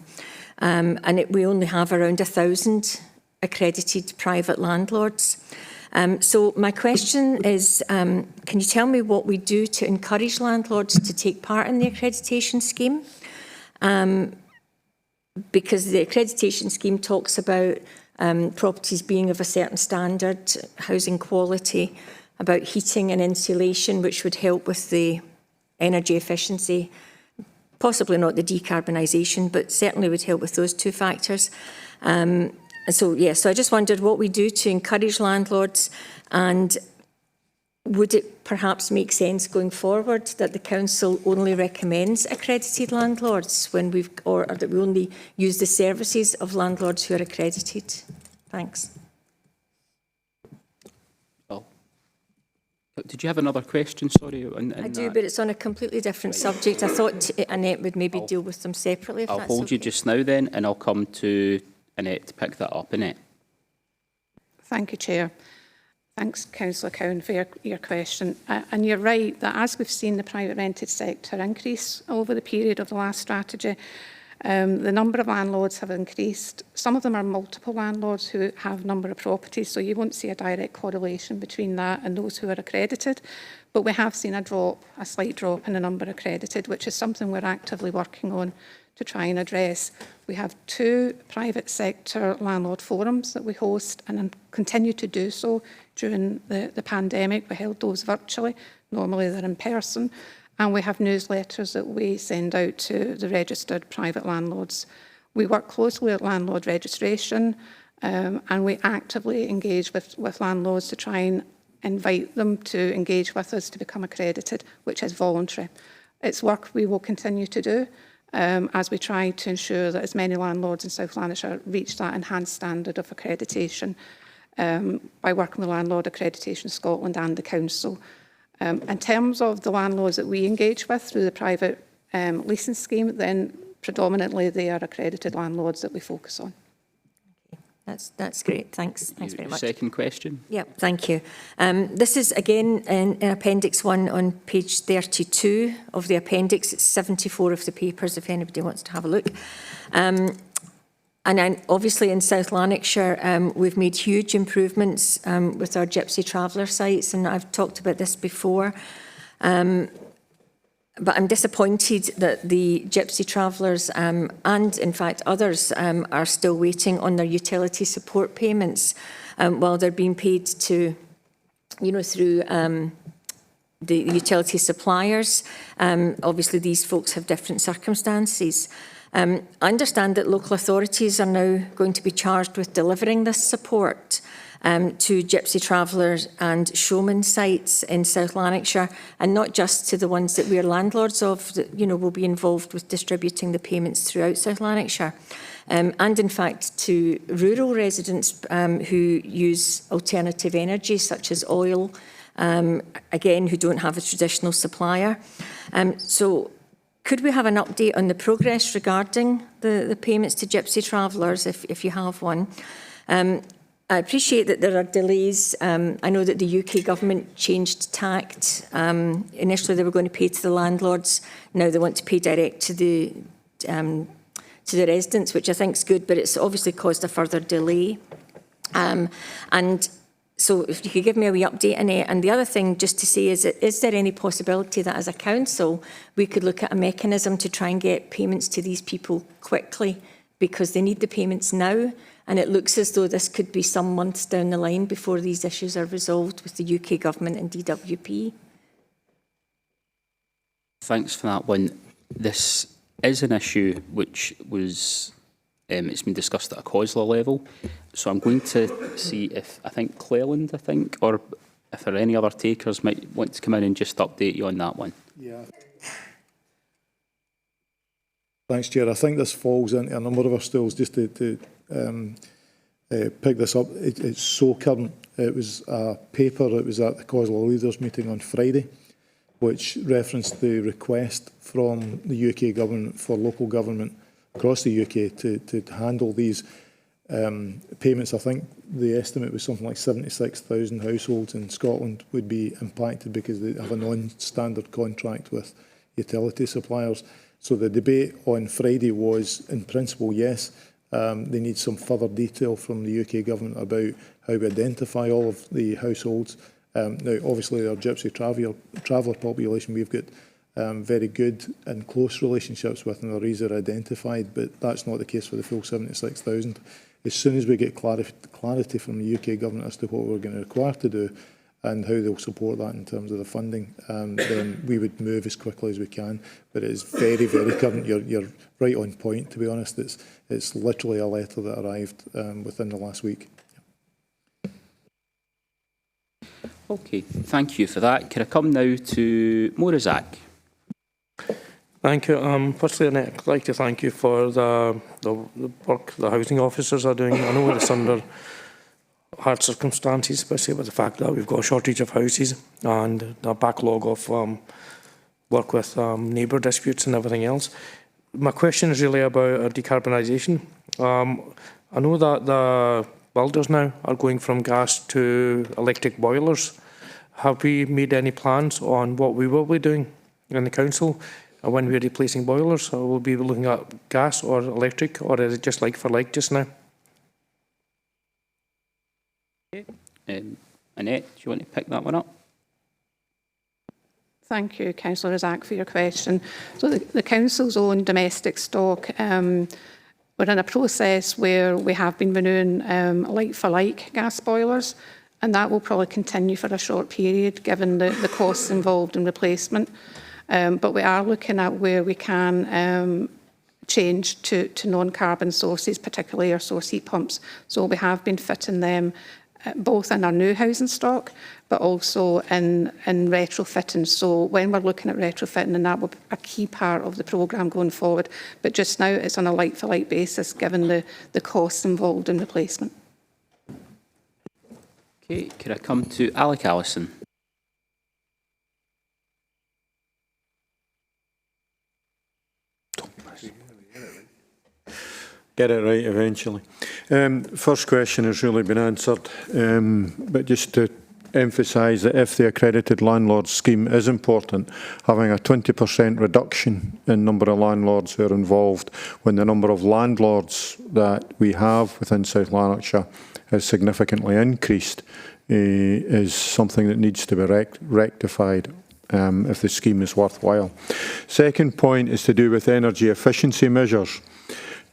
and we only have around 1,000 accredited private landlords. So my question is, can you tell me what we do to encourage landlords to take part in the accreditation scheme? Because the accreditation scheme talks about properties being of a certain standard, housing quality, about heating and insulation, which would help with the energy efficiency, possibly not the decarbonisation, but certainly would help with those 2 factors. So I just wondered what we do to encourage landlords, and would it perhaps make sense going forward that the council only recommends accredited landlords or that we only use the services of landlords who are accredited? Thanks. Did you have another question? Sorry. I do, but it's on a completely different subject. I thought Annette would maybe deal with them separately. If I'll that's hold okay. you just now then, and I'll come to Annette to pick that up. Annette. Thank you, Chair. Thanks, Councillor Cowan, for your question. And you're right that as we've seen the private rented sector increase over the period of the last strategy, the number of landlords have increased. Some of them are multiple landlords who have a number of properties, so you won't see a direct correlation between that and those who are accredited. But we have seen a slight drop in the number accredited, which is something we're actively working on to try and address. We have 2 private sector landlord forums that we host and continue to do so during the pandemic. We held those virtually. Normally they're in person. And we have newsletters that we send out to the registered private landlords. We work closely with landlord registration, and we actively engage with landlords to try and invite them to engage with us to become accredited, which is voluntary. It's work we will continue to do as we try to ensure that as many landlords in South Lanarkshire reach that enhanced standard of accreditation. by working with Landlord Accreditation Scotland and the Council. In terms of the landlords that we engage with through the private leasing scheme, then predominantly they are accredited landlords that we focus on. That's great. Thanks very much. Second question. Yep, thank you. This is again in Appendix 1 on page 32 of the appendix. It's 74 of the papers if anybody wants to have a look. And then obviously in South Lanarkshire, we've made huge improvements with our Gypsy Traveller sites, and I've talked about this before. But I'm disappointed that the Gypsy Travellers and in fact others are still waiting on their utility support payments while they're being paid to, through the utility suppliers. Obviously these folks have different circumstances. I understand that local authorities are now going to be charged with delivering this support to Gypsy Travellers and Showman sites in South Lanarkshire, and not just to the ones that we're landlords of that will be involved with distributing the payments throughout South Lanarkshire, and in fact to rural residents who use alternative energy such as oil, again who don't have a traditional supplier. So could we have an update on the progress regarding the payments to Gypsy Travellers if you have one? I appreciate that there are delays. I know that the UK government changed tact. Initially, they were going to pay to the landlords. Now they want to pay direct to the residents, which I think is good, but it's obviously caused a further delay. And so if you could give me a wee update on it. And the other thing just to say is there any possibility that as a council, we could look at a mechanism to try and get payments to these people quickly, because they need the payments now? And it looks as though this could be some months down the line before these issues are resolved with the UK government and DWP. Thanks for that one. This is an issue which was, it's been discussed at a COSLA level. So I'm going to see if, I think Cleland, or if there are any other takers might want to come in and just update you on that one. Yeah. Thanks, Chair. I think this falls into a number of our stools. Just to pick this up, it's so current. It was a paper that was at the COSLA leaders meeting on Friday, which referenced the request from the UK government for local government across the UK to handle these payments. I think the estimate was something like 76,000 households in Scotland would be impacted because they have a non-standard contract with utility suppliers. So the debate on Friday was, in principle, yes, they need some further detail from the UK government about how we identify all of the households. Now, obviously, our Gypsy Traveller population, we've got very good and close relationships with, and these are identified, but that's not the case for the full 76,000. As soon as we get clarity from the UK government as to what we're going to require to do and how they'll support that in terms of the funding, then we would move as quickly as we can. But it is very, very current. You're right on point, to be honest. It's literally a letter that arrived within the last week. Okay, thank you for that. Can I come now to Maura Zack? Thank you. Firstly, I'd like to thank you for the work the housing officers are doing. I know it's under hard circumstances, especially with the fact that we've got a shortage of houses and a backlog of work with neighbour disputes and everything else. My question is really about decarbonisation. I know that the builders now are going from gas to electric boilers. Have we made any plans on what we will be doing in the council when we're replacing boilers? Or will we be looking at gas or electric, or is it just like for like just now? Annette, do you want to pick that one up? Thank you, Councillor Isaac, for your question. So the Council's own domestic stock, we're in a process where we have been renewing like-for-like gas boilers, and that will probably continue for a short period given the costs involved in replacement. But we are looking at where we can change to non-carbon sources, particularly our source heat pumps. So we have been fitting them both in our new housing stock, but also in retrofitting. So when we're looking at retrofitting, and that will be a key part of the programme going forward. But just now it's on a like-for-like basis, given the costs involved in replacement. Okay, could I come to Alec Allison? Get it right eventually. First question has really been answered, but just to emphasise that if the accredited landlord scheme is important, having a 20% reduction in number of landlords who are involved when the number of landlords that we have within South Lanarkshire has significantly increased is something that needs to be rectified if the scheme is worthwhile. Second point is to do with energy efficiency measures.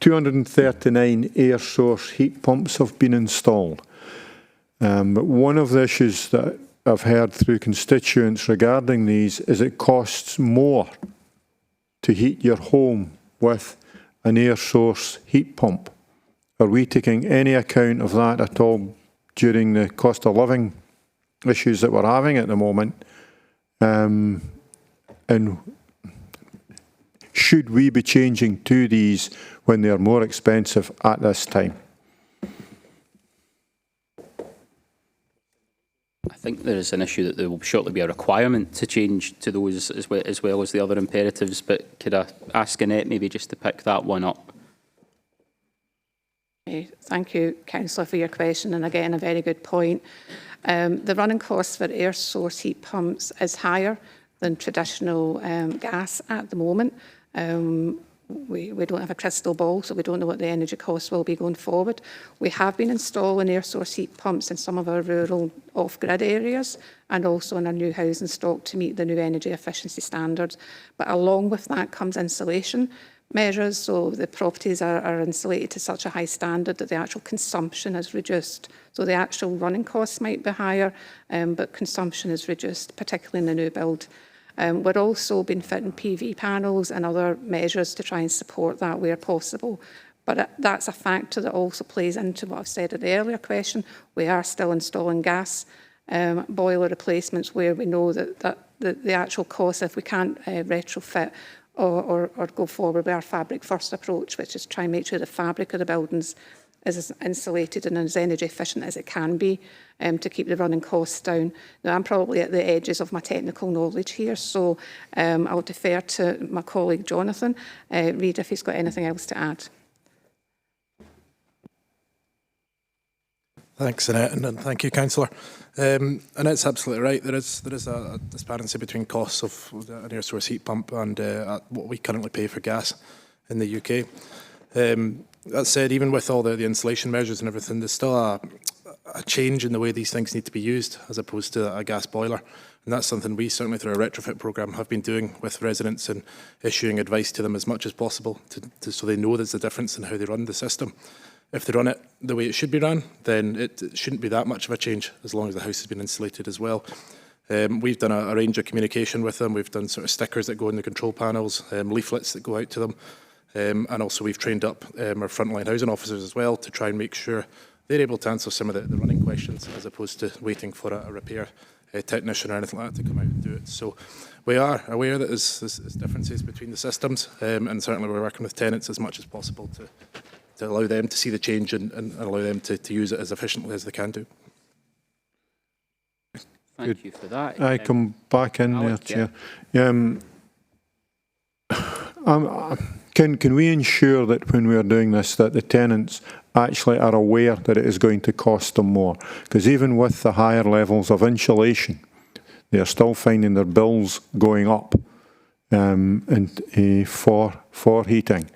239 air source heat pumps have been installed. But one of the issues that I've heard through constituents regarding these is it costs more to heat your home with an air source heat pump. Are we taking any account of that at all during the cost of living issues that we're having at the moment? And should we be changing to these when they are more expensive at this time? I think there is an issue that there will shortly be a requirement to change to those as well as the other imperatives, but could I ask Annette maybe just to pick that one up? Okay, thank you, Councillor, for your question, and again, a very good point. The running cost for air source heat pumps is higher than traditional gas at the moment. We don't have a crystal ball, so we don't know what the energy costs will be going forward. We have been installing air source heat pumps in some of our rural off-grid areas and also in our new housing stock to meet the new energy efficiency standards. But along with that comes insulation measures, so the properties are insulated to such a high standard that the actual consumption is reduced. So the actual running costs might be higher, but consumption is reduced, particularly in the new build. We're also been fitting PV panels and other measures to try and support that where possible. But that's a factor that also plays into what I've said at the earlier question. We are still installing gas boiler replacements where we know that the actual cost, if we can't retrofit or go forward with our fabric first approach, which is try and make sure the fabric of the buildings is as insulated and as energy efficient as it can be to keep the running costs down. Now, I'm probably at the edges of my technical knowledge here, so I'll defer to my colleague Jonathan, Reid, if he's got anything else to add. Thanks, Annette, and thank you, Councillor. Annette's absolutely right. There is a disparity between costs of an air source heat pump and what we currently pay for gas in the UK. That said, even with all the insulation measures and everything, there's still a change in the way these things need to be used as opposed to a gas boiler. And that's something we certainly through our retrofit programme have been doing with residents and issuing advice to them as much as possible so they know there's a difference in how they run the system. If they run it the way it should be run, then it shouldn't be that much of a change as long as the house has been insulated as well. We've done a range of communication with them. We've done sort of stickers that go in the control panels, leaflets that go out to them. And also we've trained up our frontline housing officers as well to try and make sure they're able to answer some of the running questions as opposed to waiting for a repair technician or anything like that to come out and do it. So we are aware that there's differences between the systems and certainly we're working with tenants as much as possible to allow them to see the change and allow them to use it as efficiently as they can do. Thank you for that. I come back in there, Chair. Can we ensure that when we are doing this that the tenants actually are aware that it is going to cost them more? Because even with the higher levels of insulation, they are still finding their bills going up for heating.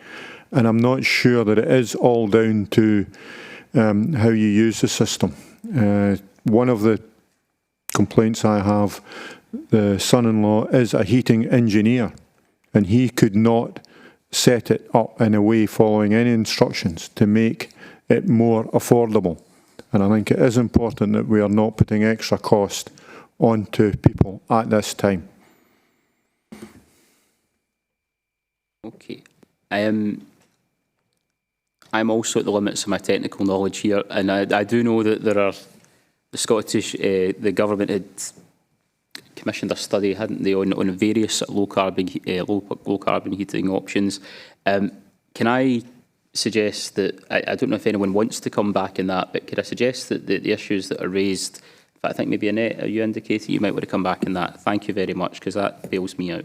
And I'm not sure that it is all down to how you use the system. One of the complaints I have, the son-in-law is a heating engineer, and he could not set it up in a way following any instructions to make it more affordable. And I think it is important that we are not putting extra cost onto people at this time. Okay. I'm also at the limits of my technical knowledge here, and I do know that there are the government had commissioned a study, hadn't they, on various low carbon heating options. Can I suggest that, I don't know if anyone wants to come back in that, but could I suggest that the issues that are raised, in fact, I think maybe Annette, you indicated you might want to come back in that. Thank you very much, because that bails me out.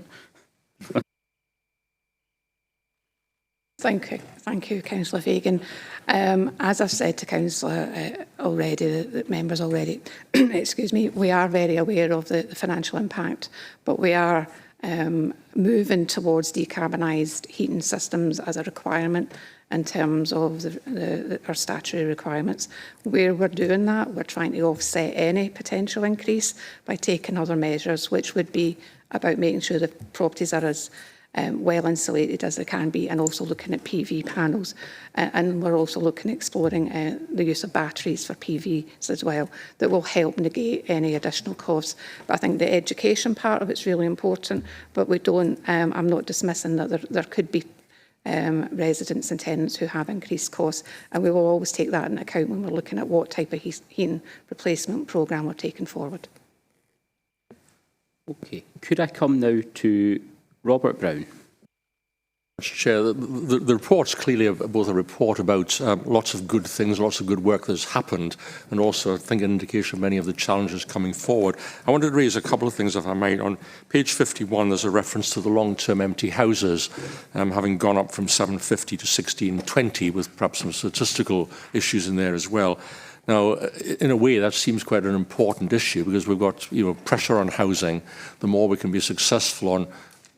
Thank you, Councillor Fagan. As I've said to Councillor already, the members already, excuse me, we are very aware of the financial impact, but we are moving towards decarbonised heating systems as a requirement in terms of our statutory requirements. Where we're doing that, we're trying to offset any potential increase by taking other measures, which would be about making sure that properties are as well insulated as they can be, and also looking at PV panels. And we're also looking at exploring the use of batteries for PVs as well, that will help negate any additional costs. But I think the education part of it's really important, but we don't, I'm not dismissing that there could be residents and tenants who have increased costs, and we will always take that into account when we're looking at what type of heating replacement programme we're taking forward. Okay, could I come now to Robert Brown? Chair, the report's clearly both a report about lots of good things, lots of good work that's happened, and also I think an indication of many of the challenges coming forward. I wanted to raise a couple of things, if I might. On page 51, there's a reference to the long-term empty houses having gone up from 750 to 1620, with perhaps some statistical issues in there as well. Now, in a way, that seems quite an important issue, because we've got pressure on housing. The more we can be successful on,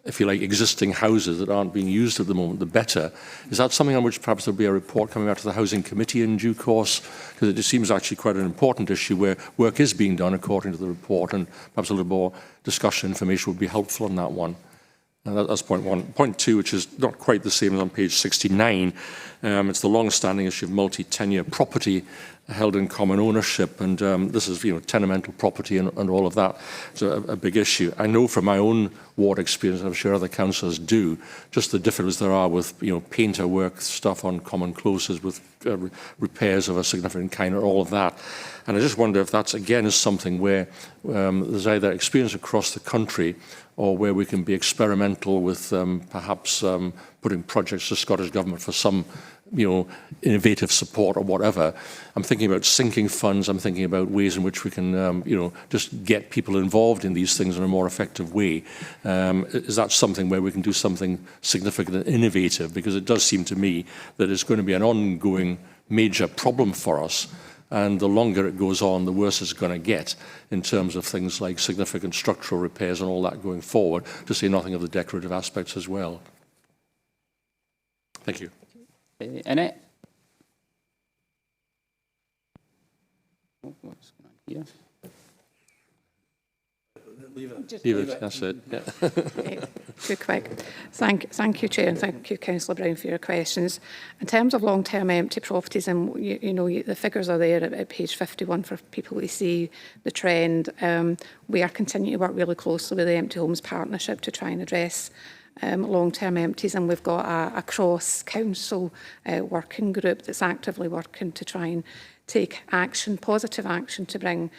if you like, existing houses that aren't being used at the moment, the better. Is that something on which perhaps there'll be a report coming out of the Housing Committee in due course? Because it seems actually quite an important issue where work is being done according to the report, and perhaps a little more discussion, information would be helpful on that one. That's point one. Point two, which is not quite the same as on page 69, it's the long-standing issue of multi-tenure property held in common ownership, and this is tenemental property and all of that. It's a big issue. I know from my own ward experience, and I'm sure other councillors do, just the differences there are with painter work, stuff on common closes, with repairs of a significant kind, or all of that. And I just wonder if that's again is something where there's either experience across the country, or where we can be experimental with perhaps putting projects to Scottish Government for some innovative support or whatever. I'm thinking about sinking funds. I'm thinking about ways in which we can, just get people involved in these things in a more effective way. Is that something where we can do something significant and innovative? Because it does seem to me that it's going to be an ongoing major problem for us. And the longer it goes on, the worse it's going to get in terms of things like significant structural repairs and all that going forward, to say nothing of the decorative aspects as well. Thank you. Annette? What's going on here? Leave it. That's it. Yeah. Okay. Too quick. Thank you, Chair, and thank you, Councillor Brown, for your questions. In terms of long-term empty properties, and the figures are there at page 51 for people to see the trend. We are continuing to work really closely with the Empty Homes Partnership to try and address long-term empties, and we've got a cross-council working group that's actively working to try and take action, positive action, to bring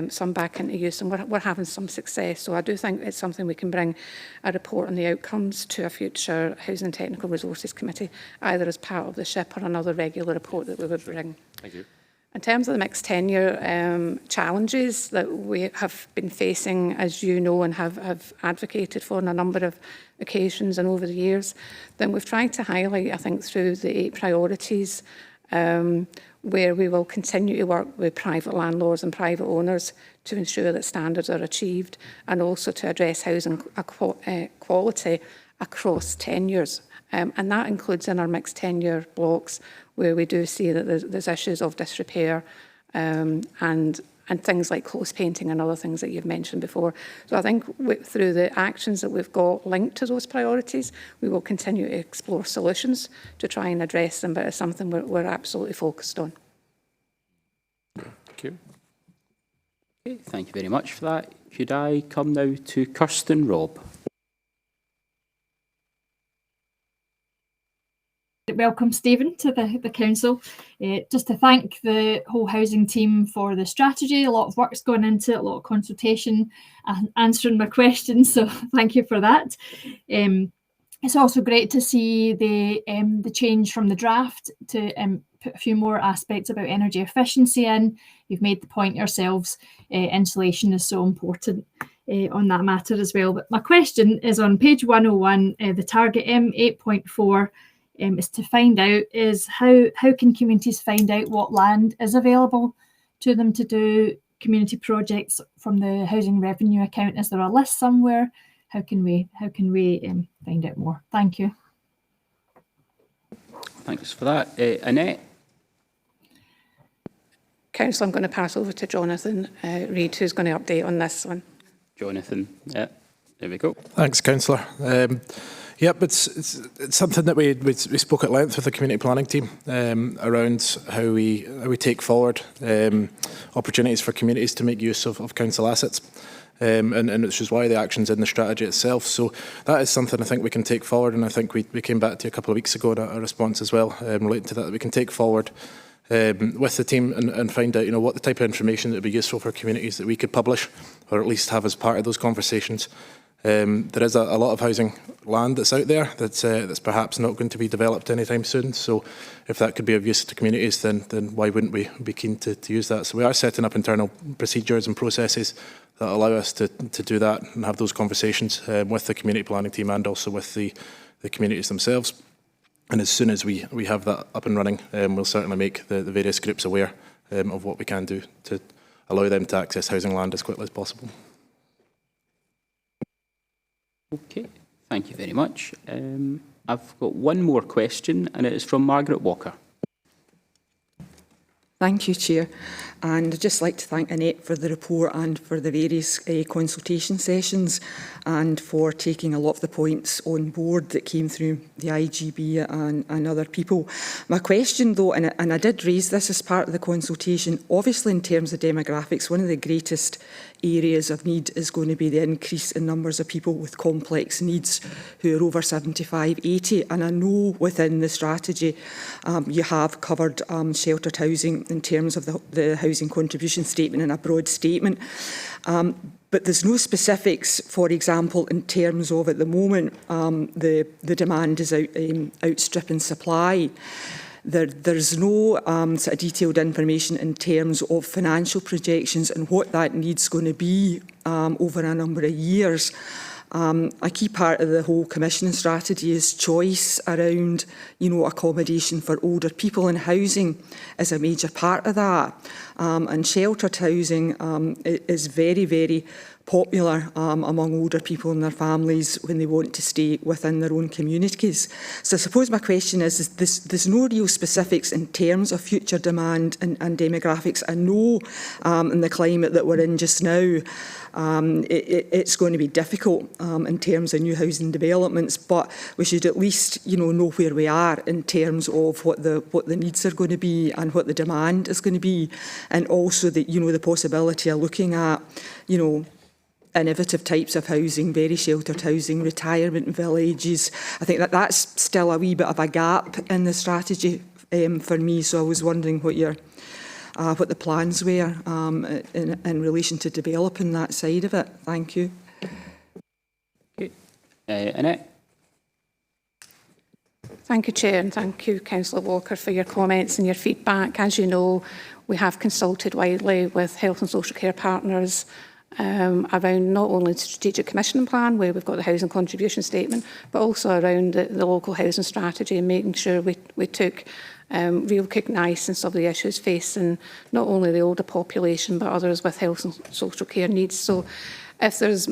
some back into use, and we're having some success. So I do think it's something we can bring a report on the outcomes to a future Housing and Technical Resources Committee, either as part of the SHIP or another regular report that we would bring. Thank you. In terms of the mixed tenure challenges that we have been facing, as you know, and have advocated for on a number of occasions and over the years, then we've tried to highlight, I think, through the 8 priorities, where we will continue to work with private landlords and private owners to ensure that standards are achieved, and also to address housing quality across tenures. And that includes in our mixed tenure blocks, where we do see that there's issues of disrepair and things like close painting and other things that you've mentioned before. So I think through the actions that we've got linked to those priorities, we will continue to explore solutions to try and address them, but it's something we're absolutely focused on. Thank you. Okay, thank you very much for that. Could I come now to Kirsten Robb? Welcome, Stephen, to the council. Just to thank the whole housing team for the strategy. A lot of work's gone into it, a lot of consultation and answering my questions, so thank you for that. It's also great to see the change from the draft to put a few more aspects about energy efficiency in. You've made the point yourselves, insulation is so important on that matter as well. But my question is on page 101, the target M8.4 is to find out is how can communities find out what land is available to them to do community projects from the housing revenue account? Is there a list somewhere? How can we find out more? Thank you. Thanks for that. Annette? Councillor, I'm going to pass over to Jonathan Reid, who's going to update on this one. Jonathan, yeah, there we go. Thanks, Councillor. Yep, it's something that we spoke at length with the community planning team around how we take forward opportunities for communities to make use of council assets. And which is why the action's in the strategy itself. So that is something I think we can take forward, and I think we came back to you a couple of weeks ago a response as well relating to that we can take forward with the team and find out, what the type of information that would be useful for communities that we could publish, or at least have as part of those conversations. There is a lot of housing land that's out there that's perhaps not going to be developed anytime soon. So if that could be of use to communities, then why wouldn't we be keen to use that? So we are setting up internal procedures and processes that allow us to do that and have those conversations with the community planning team and also with the communities themselves. And as soon as we have that up and running, we'll certainly make the various groups aware of what we can do to allow them to access housing land as quickly as possible. Okay, thank you very much. I've got one more question, and it is from Margaret Walker. Thank you, Chair. And I'd just like to thank Annette for the report and for the various consultation sessions and for taking a lot of the points on board that came through the IGB and other people. My question, though, and I did raise this as part of the consultation, obviously in terms of demographics, one of the greatest areas of need is going to be the increase in numbers of people with complex needs who are over 75, 80. And I know within the strategy you have covered sheltered housing in terms of the housing contribution statement in a broad statement. But there's no specifics, for example, in terms of at the moment the demand is outstripping supply. There's no sort of detailed information in terms of financial projections and what that need's going to be over a number of years. A key part of the whole commissioning strategy is choice around, accommodation for older people, and housing is a major part of that. And sheltered housing is very, very popular among older people and their families when they want to stay within their own communities. So I suppose my question is there's no real specifics in terms of future demand and demographics. I know in the climate that we're in just now, it's going to be difficult in terms of new housing developments, but we should at least know where we are in terms of what the needs are going to be and what the demand is going to be, and also the possibility of looking at innovative types of housing, very sheltered housing, retirement villages. I think that's still a wee bit of a gap in the strategy for me. So I was wondering what the plans were in relation to developing that side of it. Thank you. Okay. Annette? Thank you, Chair, and thank you, Councillor Walker, for your comments and your feedback. As you know, we have consulted widely with health and social care partners around not only the strategic commissioning plan, where we've got the housing contribution statement, but also around the local housing strategy and making sure we took real cognizance of the issues facing not only the older population, but others with health and social care needs. So if there's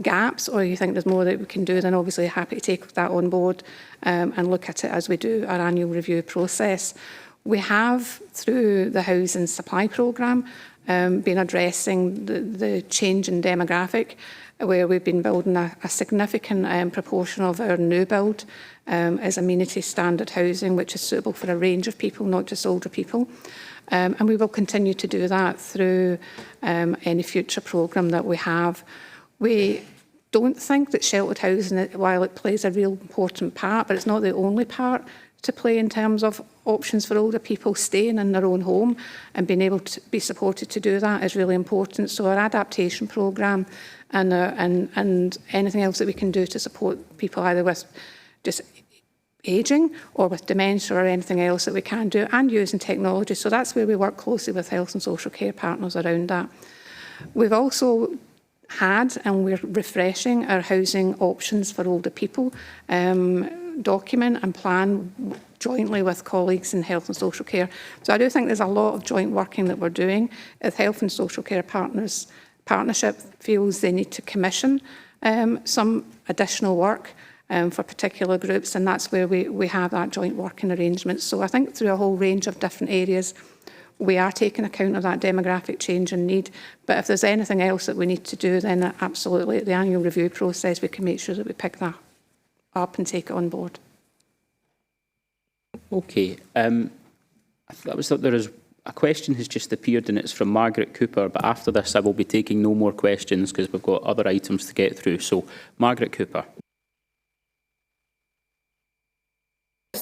gaps or you think there's more that we can do, then obviously happy to take that on board and look at it as we do our annual review process. We have, through the housing supply programme, been addressing the change in demographic, where we've been building a significant proportion of our new build as amenity standard housing, which is suitable for a range of people, not just older people. And we will continue to do that through any future programme that we have. We don't think that sheltered housing, while it plays a real important part, but it's not the only part, to play in terms of options for older people staying in their own home, and being able to be supported to do that is really important. So our adaptation programme and anything else that we can do to support people either with just ageing or with dementia or anything else that we can do, and using technology. So that's where we work closely with health and social care partners around that. We've also had, and we're refreshing our housing options for older people document and plan jointly with colleagues in health and social care. So I do think there's a lot of joint working that we're doing. If health and social care partnership feels they need to commission some additional work for particular groups, and that's where we have that joint working arrangement. So I think through a whole range of different areas, we are taking account of that demographic change and need. But if there's anything else that we need to do, then absolutely at the annual review process, we can make sure that we pick that up and take it on board. Okay. There is a question has just appeared, and it's from Margaret Cooper, but after this I will be taking no more questions because we've got other items to get through. So, Margaret Cooper.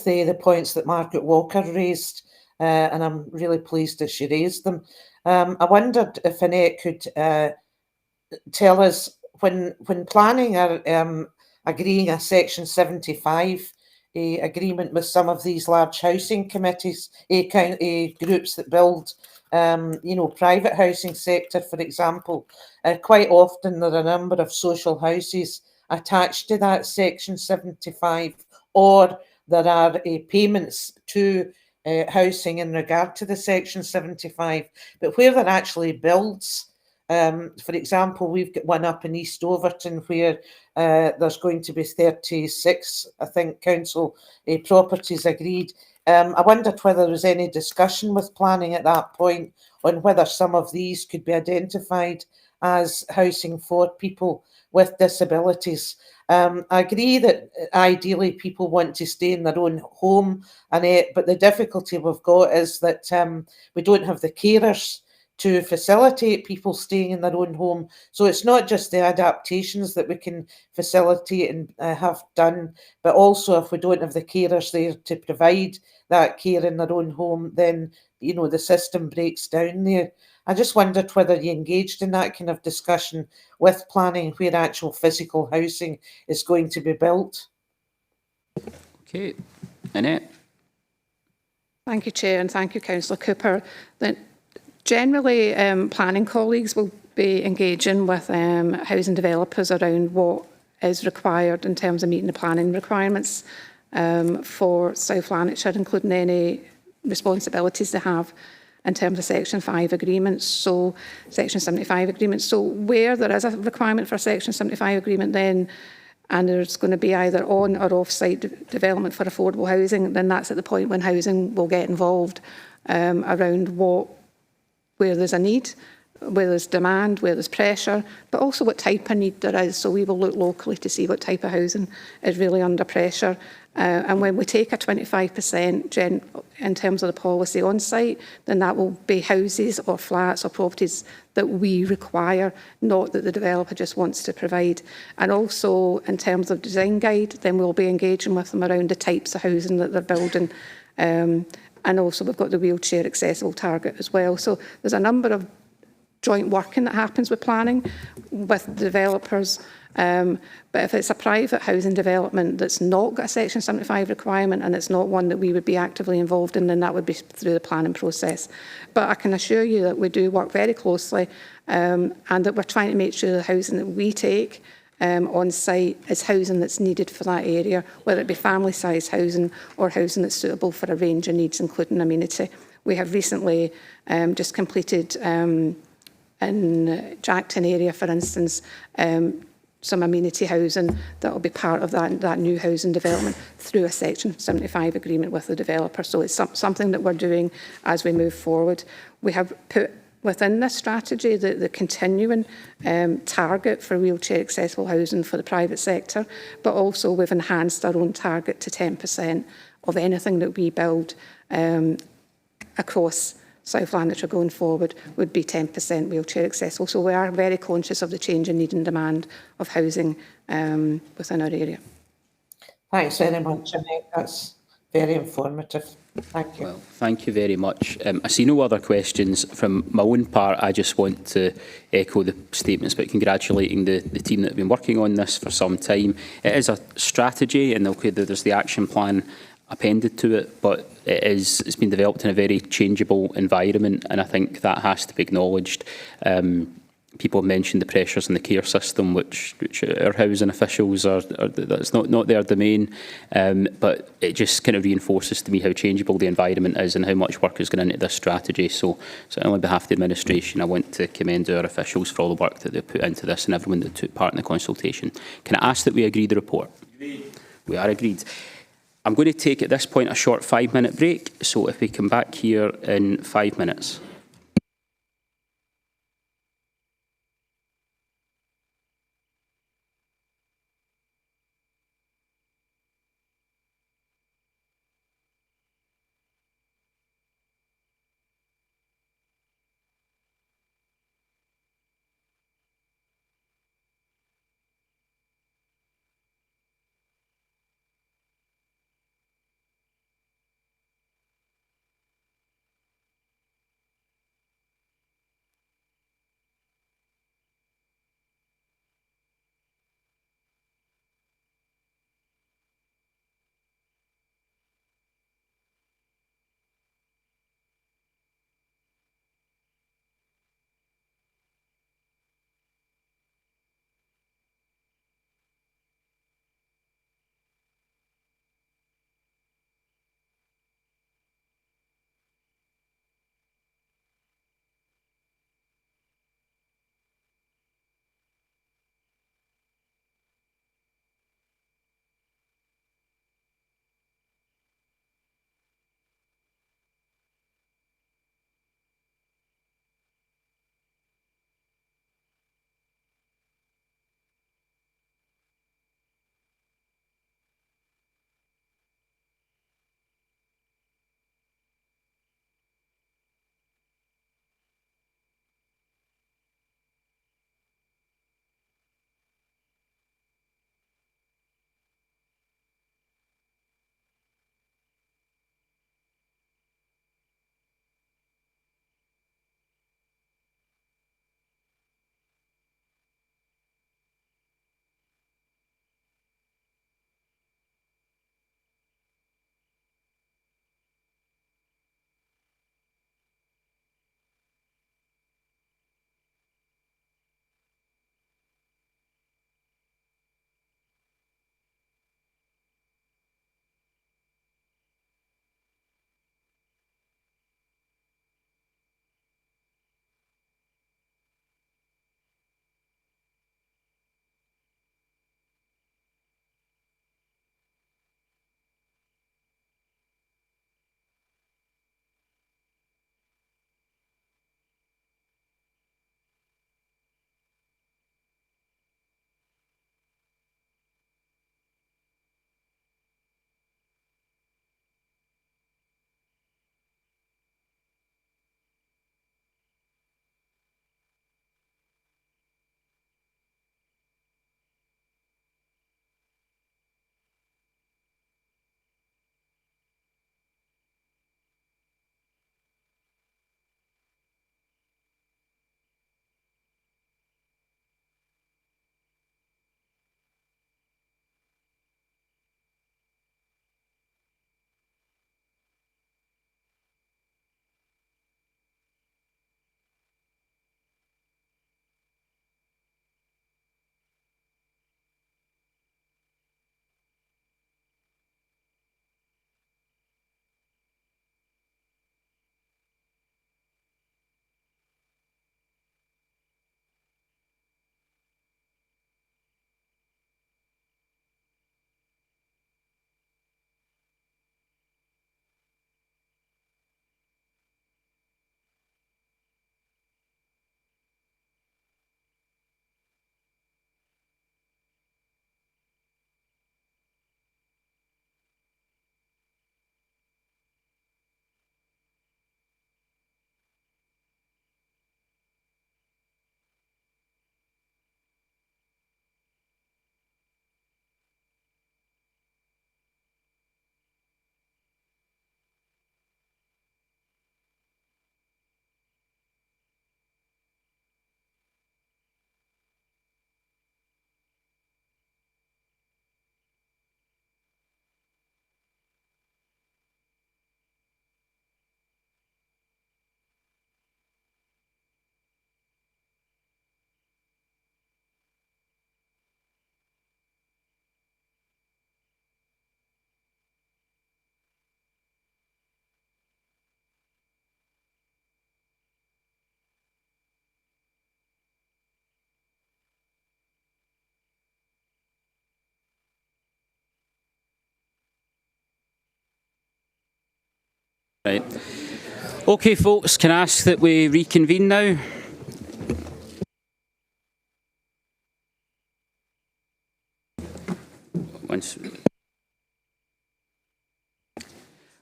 The points that Margaret Walker raised, and I'm really pleased that she raised them. I wondered if Annette could tell us when planning agreeing a Section 75 agreement with some of these large housing committees, groups that build, private housing sector, for example. Quite often there are a number of social houses attached to that Section 75, or there are payments to housing in regard to the Section 75, but where there actually builds, for example, we've got one up in East Overton where there's going to be 36, I think, council properties agreed. I wondered whether there was any discussion with planning at that point on whether some of these could be identified as housing for people with disabilities. I agree that ideally people want to stay in their own home, but the difficulty we've got is that we don't have the carers to facilitate people staying in their own home. So it's not just the adaptations that we can facilitate and have done, but also if we don't have the carers there to provide that care in their own home, then, the system breaks down there. I just wondered whether you engaged in that kind of discussion with planning where actual physical housing is going to be built. Okay. Annette. Thank you, Chair, and thank you, Councillor Cooper. Generally, planning colleagues will be engaging with housing developers around what is required in terms of meeting the planning requirements for South Lanarkshire, including any responsibilities they have in terms of Section 5 agreements, so Section 75 agreements. So where there is a requirement for a Section 75 agreement then, and there's going to be either on or off-site development for affordable housing, then that's at the point when housing will get involved around where there's a need, where there's demand, where there's pressure, but also what type of need there is. So we will look locally to see what type of housing is really under pressure. And when we take a 25% in terms of the policy on site, then that will be houses or flats or properties that we require, not that the developer just wants to provide. And also in terms of design guide, then we'll be engaging with them around the types of housing that they're building. And also we've got the wheelchair accessible target as well. So there's a number of joint working that happens with planning, with developers. But if it's a private housing development that's not got a Section 75 requirement and it's not one that we would be actively involved in, then that would be through the planning process. But I can assure you that we do work very closely and that we're trying to make sure the housing that we take on site is housing that's needed for that area, whether it be family-sized housing or housing that's suitable for a range of needs, including amenity. We have recently just completed in Jackton area, for instance, some amenity housing that will be part of that new housing development through a Section 75 agreement with the developer. So it's something that we're doing as we move forward. We have put within this strategy the continuing target for wheelchair accessible housing for the private sector, but also we've enhanced our own target to 10% of anything that we build across South Lanarkshire going forward would be 10% wheelchair accessible. So we are very conscious of the change in need and demand of housing within our area. Thanks very much, Annette. very informative. Thank you. Well, thank you very much. I see no other questions. From my own part, I just want to echo the statements about congratulating the team that have been working on this for some time. It is a strategy, and okay, there's the action plan appended to it, but it's been developed in a very changeable environment, and I think that has to be acknowledged. People have mentioned the pressures in the care system, which our housing officials that's not their domain, but it just kind of reinforces to me how changeable the environment is and how much work is going into this strategy. So on behalf of the administration, I want to commend our officials for all the work that they put into this and everyone that took part in the consultation. Can I ask that we agree the report? Agreed. We are agreed. I'm going to take at this point a short 5-minute break, so if we come back here in 5 minutes. Right. Okay, folks, can I ask that we reconvene now?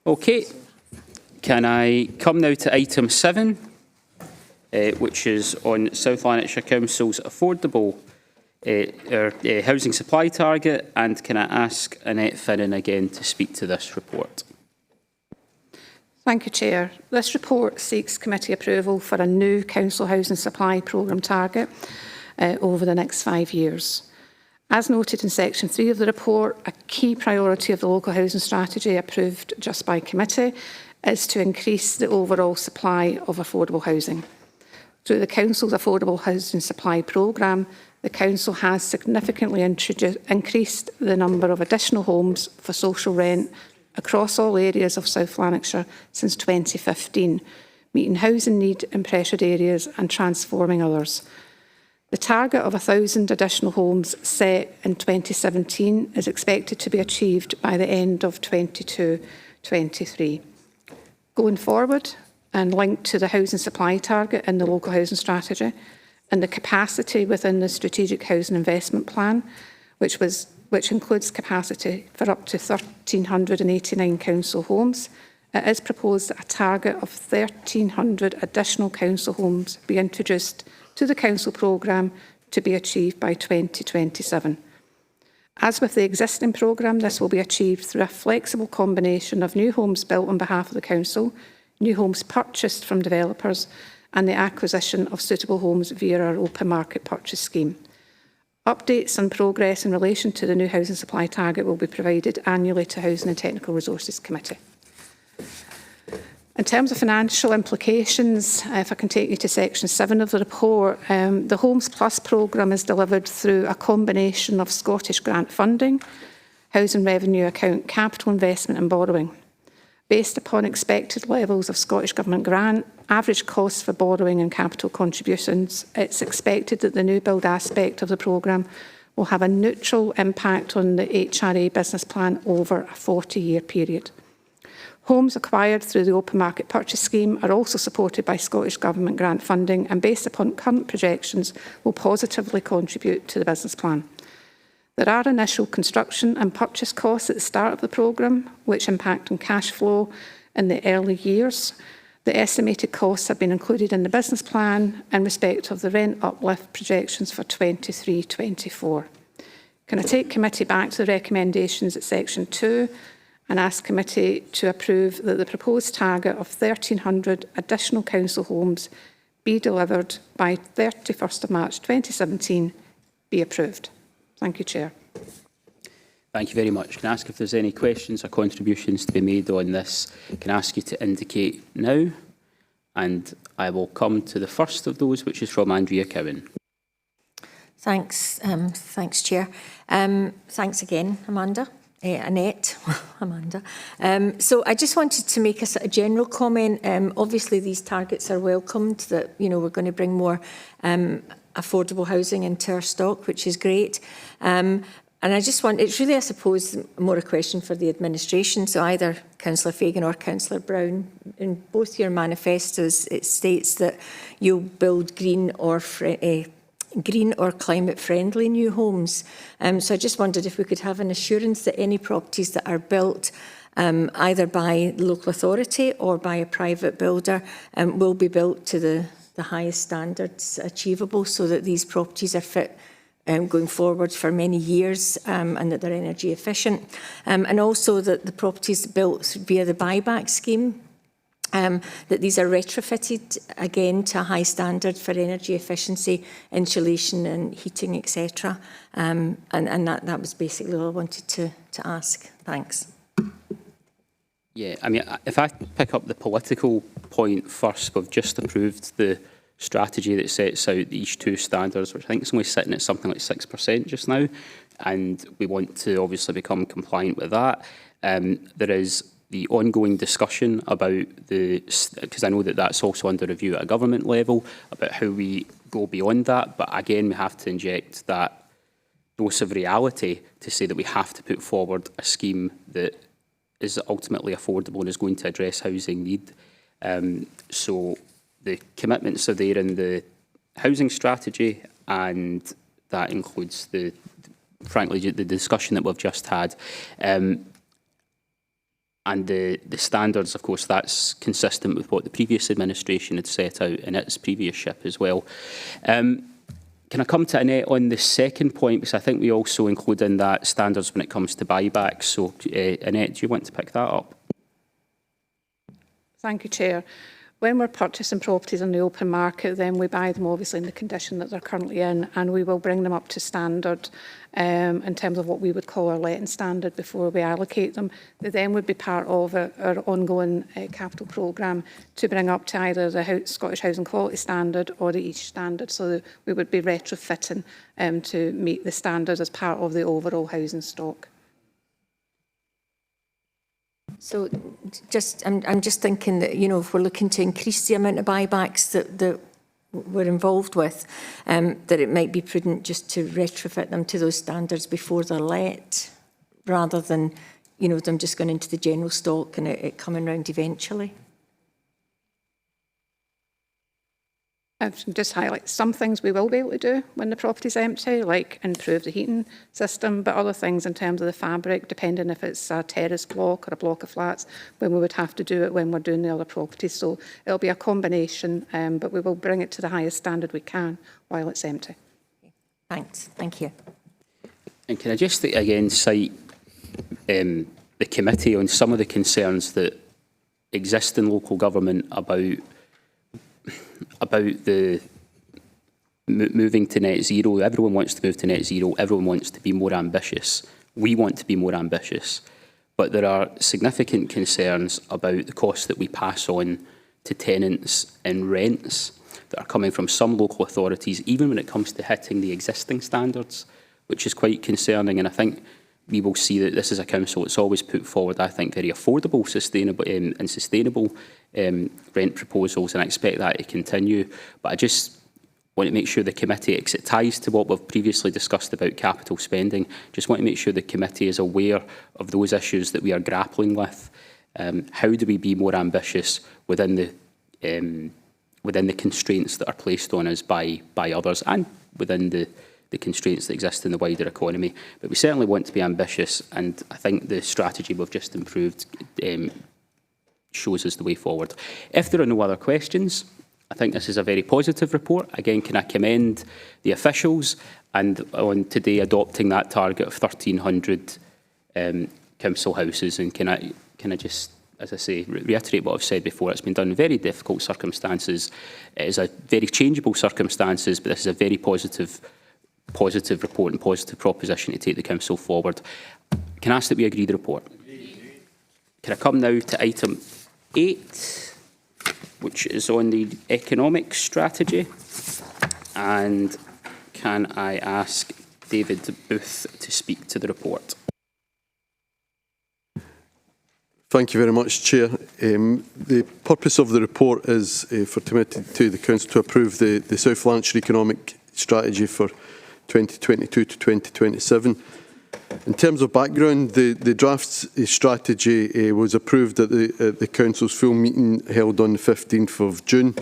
Okay, can I come now to item 7, which is on South Lanarkshire Council's affordable housing supply target, and can I ask Annette Finnan again to speak to this report? Thank you, Chair. This report seeks committee approval for a new council housing supply programme target over the next 5 years. As noted in section 3 of the report, a key priority of the local housing strategy approved just by committee is to increase the overall supply of affordable housing. Through the Council's Affordable Housing Supply Programme, the Council has significantly increased the number of additional homes for social rent across all areas of South Lanarkshire since 2015, meeting housing need in pressured areas and transforming others. The target of 1,000 additional homes set in 2017 is expected to be achieved by the end of 22-23. Going forward, and linked to the housing supply target in the local housing strategy and the capacity within the strategic housing investment plan, which includes capacity for up to 1,389 council homes, it is proposed that a target of 1,300 additional council homes be introduced to the council programme to be achieved by 2027. As with the existing programme, this will be achieved through a flexible combination of new homes built on behalf of the council, new homes purchased from developers, and the acquisition of suitable homes via our open market purchase scheme. Updates on progress in relation to the new housing supply target will be provided annually to Housing and Technical Resources Committee. In terms of financial implications, if I can take you to section 7 of the report, the Homes Plus programme is delivered through a combination of Scottish grant funding, housing revenue account, capital investment and borrowing. Based upon expected levels of Scottish Government grant, average costs for borrowing and capital contributions, it's expected that the new build aspect of the programme will have a neutral impact on the HRA business plan over a 40-year period. Homes acquired through the open market purchase scheme are also supported by Scottish Government grant funding and, based upon current projections, will positively contribute to the business plan. There are initial construction and purchase costs at the start of the programme, which impact on cash flow in the early years. The estimated costs have been included in the business plan in respect of the rent uplift projections for 23-24. Can I take committee back to the recommendations at section 2 and ask committee to approve that the proposed target of 1,300 additional council homes be delivered by 31st of March 2017 be approved. Thank you, Chair. Thank you very much. Can I ask if there's any questions or contributions to be made on this? Can I ask you to indicate now? And I will come to the first of those, which is from Andrea Cowan. Thanks, Chair. Thanks again, Amanda. Annette, Amanda. So I just wanted to make a sort of general comment. Obviously, these targets are welcomed, that, you know, we're going to bring more affordable housing into our stock, which is great. And I just want, it's really, I suppose, more a question for the administration. So either Councillor Fagan or Councillor Brown, in both your manifestos, it states that you'll build green or climate-friendly new homes. So I just wondered if we could have an assurance that any properties that are built either by the local authority or by a private builder will be built to the highest standards achievable, so that these properties are fit going forward for many years, and that they're energy efficient. And also that the properties built via the buyback scheme, that these are retrofitted again to a high standard for energy efficiency, insulation and heating, etc. And that was basically all I wanted to ask. Thanks. Yeah, I mean, if I pick up the political point first, we've just approved the strategy that sets out these two standards, which I think is only sitting at something like 6% just now, and we want to obviously become compliant with that. There is the ongoing discussion about because I know that that's also under review at a government level, about how we go beyond that. But again, we have to inject that dose of reality to say that we have to put forward a scheme that is ultimately affordable and is going to address housing need. So the commitments are there in the housing strategy, and that includes frankly, the discussion that we've just had. And the standards, of course, that's consistent with what the previous administration had set out in its previous SHIP as well. Can I come to Annette on the second point, because I think we also include in that standards when it comes to buybacks. So, Annette, do you want to pick that up? Thank you, Chair. When we're purchasing properties on the open market, then we buy them obviously in the condition that they're currently in, and we will bring them up to standard in terms of what we would call our letting standard before we allocate them. They then would be part of our ongoing capital programme to bring up to either the Scottish Housing Quality Standard or the EASH standard, so that we would be retrofitting to meet the standards as part of the overall housing stock. So I'm just thinking that, you know, if we're looking to increase the amount of buybacks that we're involved with, that it might be prudent just to retrofit them to those standards before they're let, rather than, you know, them just going into the general stock and it coming round eventually. I've just highlight some things we will be able to do when the property's empty, like improve the heating system, but other things in terms of the fabric, depending if it's a terrace block or a block of flats, when we would have to do it when we're doing the other properties. So it'll be a combination, but we will bring it to the highest standard we can while it's empty. Thanks. Thank you. And can I just again cite the committee on some of the concerns that exist in local government about the moving to net zero. Everyone wants to move to net zero. Everyone wants to be more ambitious. We want to be more ambitious. But there are significant concerns about the costs that we pass on to tenants and rents that are coming from some local authorities, even when it comes to hitting the existing standards, which is quite concerning. And I think we will see that this is a council that's always put forward, I think, very affordable, sustainable and sustainable rent proposals, and I expect that to continue. But I just want to make sure the committee, it ties to what we've previously discussed about capital spending, just want to make sure the committee is aware of those issues that we are grappling with. How do we be more ambitious within the constraints that are placed on us by others, and within the constraints that exist in the wider economy? But we certainly want to be ambitious, and I think the strategy we've just improved shows us the way forward. If there are no other questions, I think this is a very positive report. Again, can I commend the officials and on today adopting that target of 1,300 council houses, and can I just, as I say, reiterate what I've said before. It's been done in very difficult circumstances. It is a very changeable circumstances, but this is a very positive report and positive proposition to take the council forward. Can I ask that we agree the report? Can I come now to item 8, which is on the economic strategy, and can I ask David Booth to speak to the report? Thank you very much, Chair. The purpose of the report is for the Council to approve the South Lanarkshire Economic Strategy for 2022 to 2027. In terms of background, the draft strategy was approved at the Council's full meeting held on the 15th of June.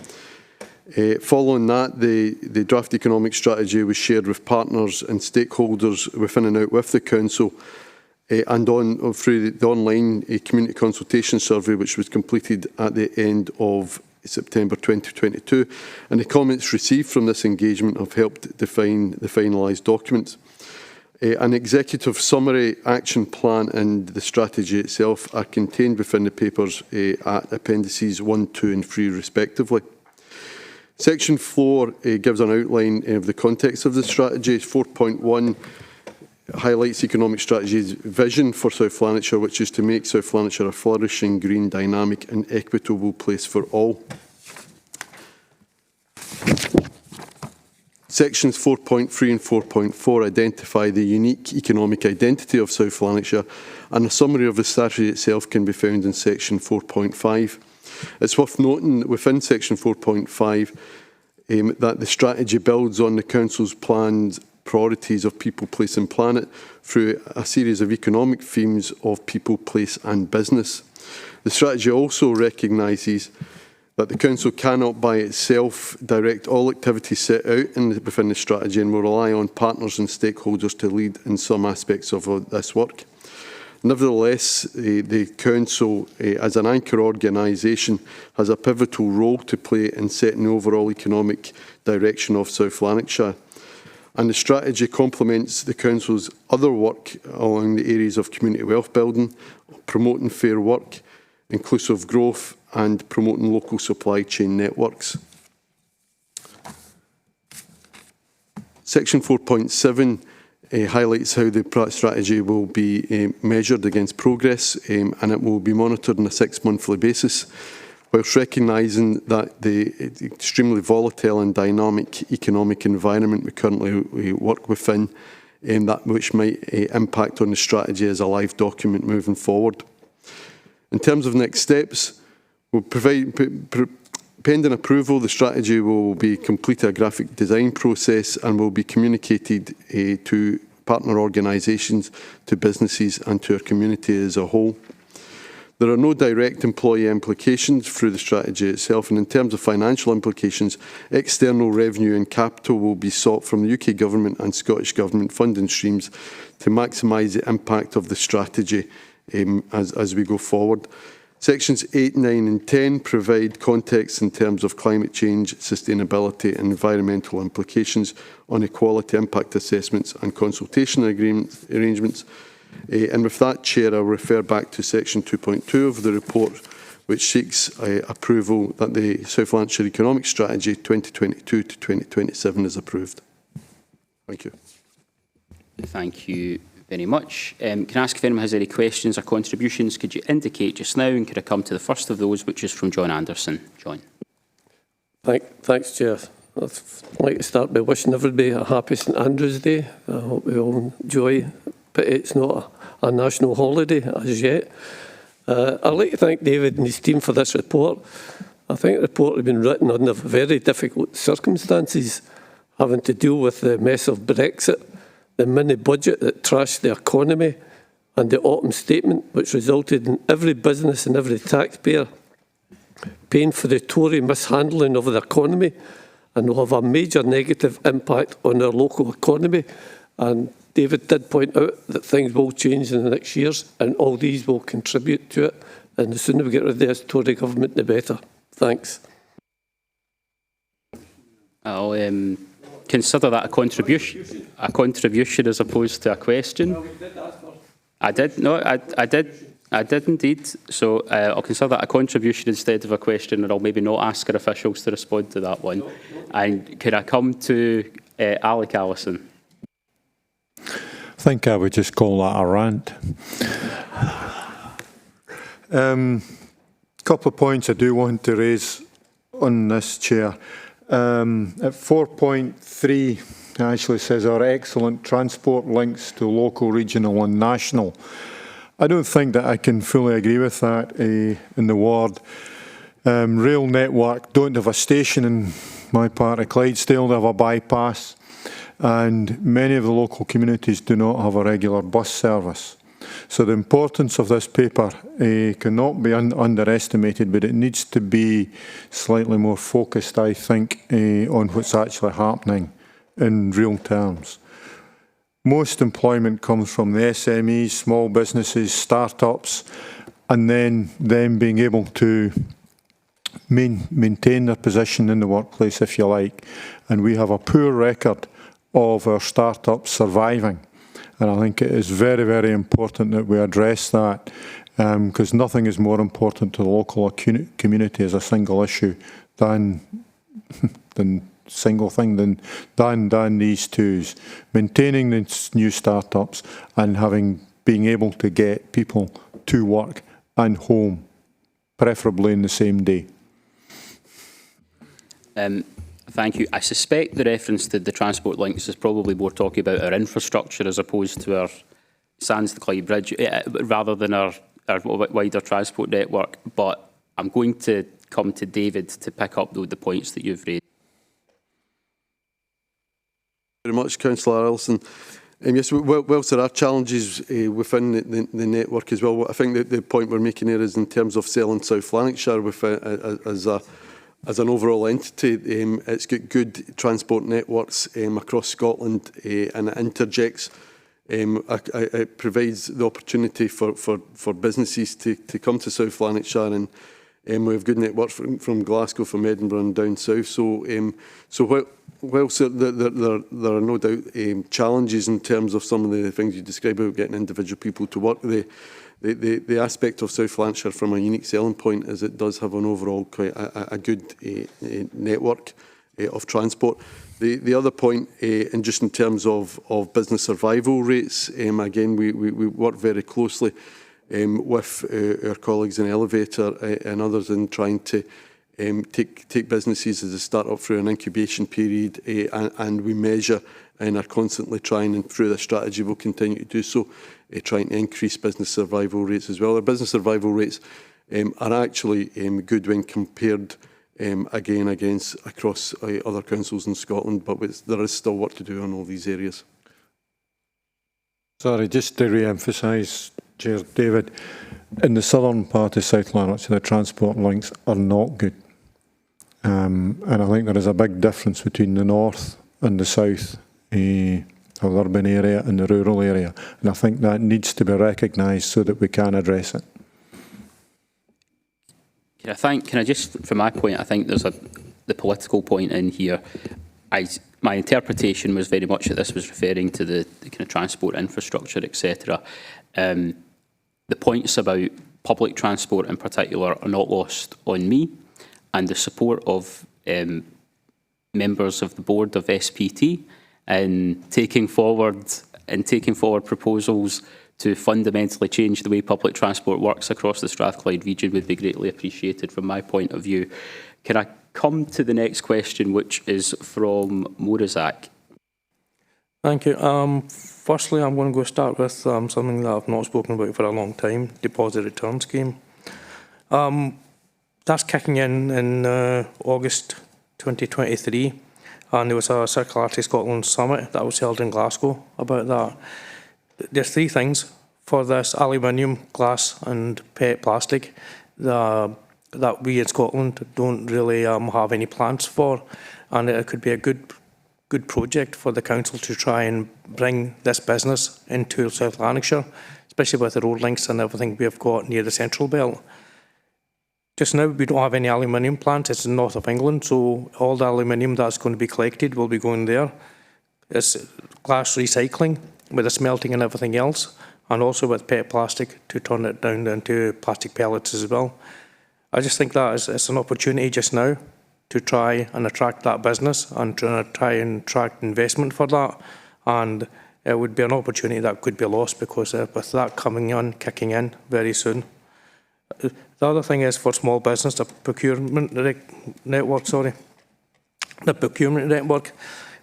Following that, the draft economic strategy was shared with partners and stakeholders within and out with the Council, and through the online community consultation survey, which was completed at the end of September 2022, and the comments received from this engagement have helped define the finalised documents. An executive summary, action plan and the strategy itself are contained within the papers at appendices 1, 2 and 3 respectively. Section 4 gives an outline of the context of the strategy. 4.1 highlights economic strategy's vision for South Lanarkshire, which is to make South Lanarkshire a flourishing, green, dynamic and equitable place for all. Sections 4.3 and 4.4 identify the unique economic identity of South Lanarkshire, and a summary of the strategy itself can be found in section 4.5. It's worth noting within section 4.5 that the strategy builds on the Council's planned priorities of people, place and planet through a series of economic themes of people, place and business. The strategy also recognises that the Council cannot by itself direct all activities set out within the strategy and will rely on partners and stakeholders to lead in some aspects of this work. Nevertheless, the Council, as an anchor organisation, has a pivotal role to play in setting the overall economic direction of South Lanarkshire. And the strategy complements the Council's other work along the areas of community wealth building, promoting fair work, inclusive growth and promoting local supply chain networks. Section 4.7 highlights how the strategy will be measured against progress and it will be monitored on a 6-monthly basis, whilst recognising that the extremely volatile and dynamic economic environment we currently work within, that which might impact on the strategy as a live document moving forward. In terms of next steps, we'll pending approval, the strategy will be complete a graphic design process and will be communicated to partner organisations, to businesses and to our community as a whole. There are no direct employee implications through the strategy itself, and in terms of financial implications, external revenue and capital will be sought from the UK Government and Scottish Government funding streams to maximise the impact of the strategy as we go forward. Sections 8, 9 and 10 provide context in terms of climate change, sustainability and environmental implications on equality impact assessments and consultation arrangements. And with that, Chair, I'll refer back to Section 2.2 of the report, which seeks approval that the South Lanarkshire Economic Strategy 2022 to 2027 is approved. Thank you. Thank you very much. Can I ask if anyone has any questions or contributions? Could you indicate just now, and could I come to the first of those, which is from John Anderson. John. Thanks, Chair. I'd like to start by wishing everybody a happy St Andrew's Day. I hope we all enjoy, but it's not a national holiday as yet. I'd like to thank David and his team for this report. I think the report has been written under very difficult circumstances, having to deal with the mess of Brexit, the mini-budget that trashed the economy, and the autumn statement, which resulted in every business and every taxpayer paying for the Tory mishandling of the economy, and will have a major negative impact on our local economy. And David did point out that things will change in the next years, and all these will contribute to it. And the sooner we get rid of this Tory government, the better. Thanks. I'll consider that a contribution as opposed to a question. No, we did ask for. I did. No, I did indeed. So I'll consider that a contribution instead of a question, and I'll maybe not ask our officials to respond to that one. And could I come to Alec Allison? I think I would just call that a rant. Couple of points I do want to raise on this, Chair. At 4.3, actually says our excellent transport links to local, regional and national. I don't think that I can fully agree with that in the ward. Rail network don't have a station in my part of Clydesdale, they have a bypass, and many of the local communities do not have a regular bus service. So the importance of this paper cannot be underestimated, but it needs to be slightly more focused, I think, on what's actually happening in real terms. Most employment comes from the SMEs, small businesses, start-ups, and then them being able to maintain their position in the workplace, if you like. And we have a poor record of our start-ups surviving. And I think it is very, very important that we address that, because nothing is more important to the local community as a single issue than these twos. Maintaining the new startups and being able to get people to work and home, preferably in the same day. Thank you. I suspect the reference to the transport links is probably more talking about our infrastructure as opposed to our Sands to Clyde Bridge, rather than our wider transport network. But I'm going to come to David to pick up the points that you've raised. Very much, Councillor Ellison. Yes, whilst there are challenges within the network as well, I think that the point we're making here is in terms of selling South Lanarkshire as an overall entity. It's got good transport networks across Scotland and it interjects. It provides the opportunity for businesses to come to South Lanarkshire, and we have good networks from Glasgow, from Edinburgh and down south. So whilst there are no doubt challenges in terms of some of the things you describe about getting individual people to work, the aspect of South Lanarkshire from a unique selling point is it does have an overall quite a good network of transport. The other point, and just in terms of business survival rates, again, we work very closely with our colleagues in Elevator and others in trying to take businesses as a start-up through an incubation period, and we measure and are constantly trying, and through this strategy we'll continue to do so, trying to increase business survival rates as well. Our business survival rates are actually good when compared again against across other councils in Scotland, but there is still work to do on all these areas. Sorry, just to re-emphasise, Chair David, in the southern part of South Lanarkshire, the transport links are not good. And I think there is a big difference between the north and the south of the urban area and the rural area. And I think that needs to be recognised so that we can address it. Can I just, from my point, I think there's the political point in here. My interpretation was very much that this was referring to the kind of transport infrastructure, etc. The points about public transport in particular are not lost on me, and the support of members of the board of SPT in taking forward proposals to fundamentally change the way public transport works across the Strathclyde region would be greatly appreciated from my point of view. Can I come to the next question, which is from Morazak? Thank you. Firstly, I'm going to go start with something that I've not spoken about for a long time, deposit return scheme. That's kicking in August 2023, and there was a Circularity Scotland Summit that was held in Glasgow about that. There's three things for this: aluminium, glass and PET plastic that we in Scotland don't really have any plans for, and it could be a good project for the council to try and bring this business into South Lanarkshire, especially with the road links and everything we've got near the Central Belt. Just now we don't have any aluminium plants. It's in the north of England, so all the aluminium that's going to be collected will be going there. It's glass recycling with the smelting and everything else, and also with PET plastic to turn it down into plastic pellets as well. I just think that it's an opportunity just now to try and attract that business and try and attract investment for that, and it would be an opportunity that could be lost because with that kicking in very soon. The other thing is for small business, the procurement network, the procurement network.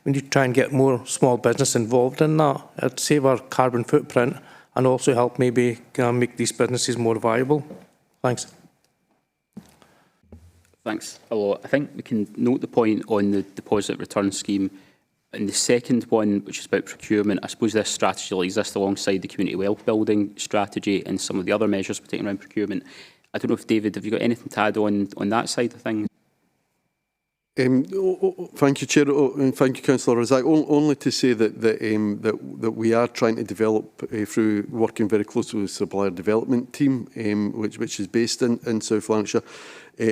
We need to try and get more small business involved in that. It'd save our carbon footprint and also help maybe make these businesses more viable. Thanks. Thanks a lot. I think we can note the point on the deposit return scheme. And the second one, which is about procurement, I suppose this strategy exists alongside the community wealth building strategy and some of the other measures we're taking around procurement. I don't know if, David, have you got anything to add on that side of things? Thank you, Chair, and thank you, Councillor Razak. Only to say that we are trying to develop through working very closely with the supplier development team, which is based in South Lanarkshire,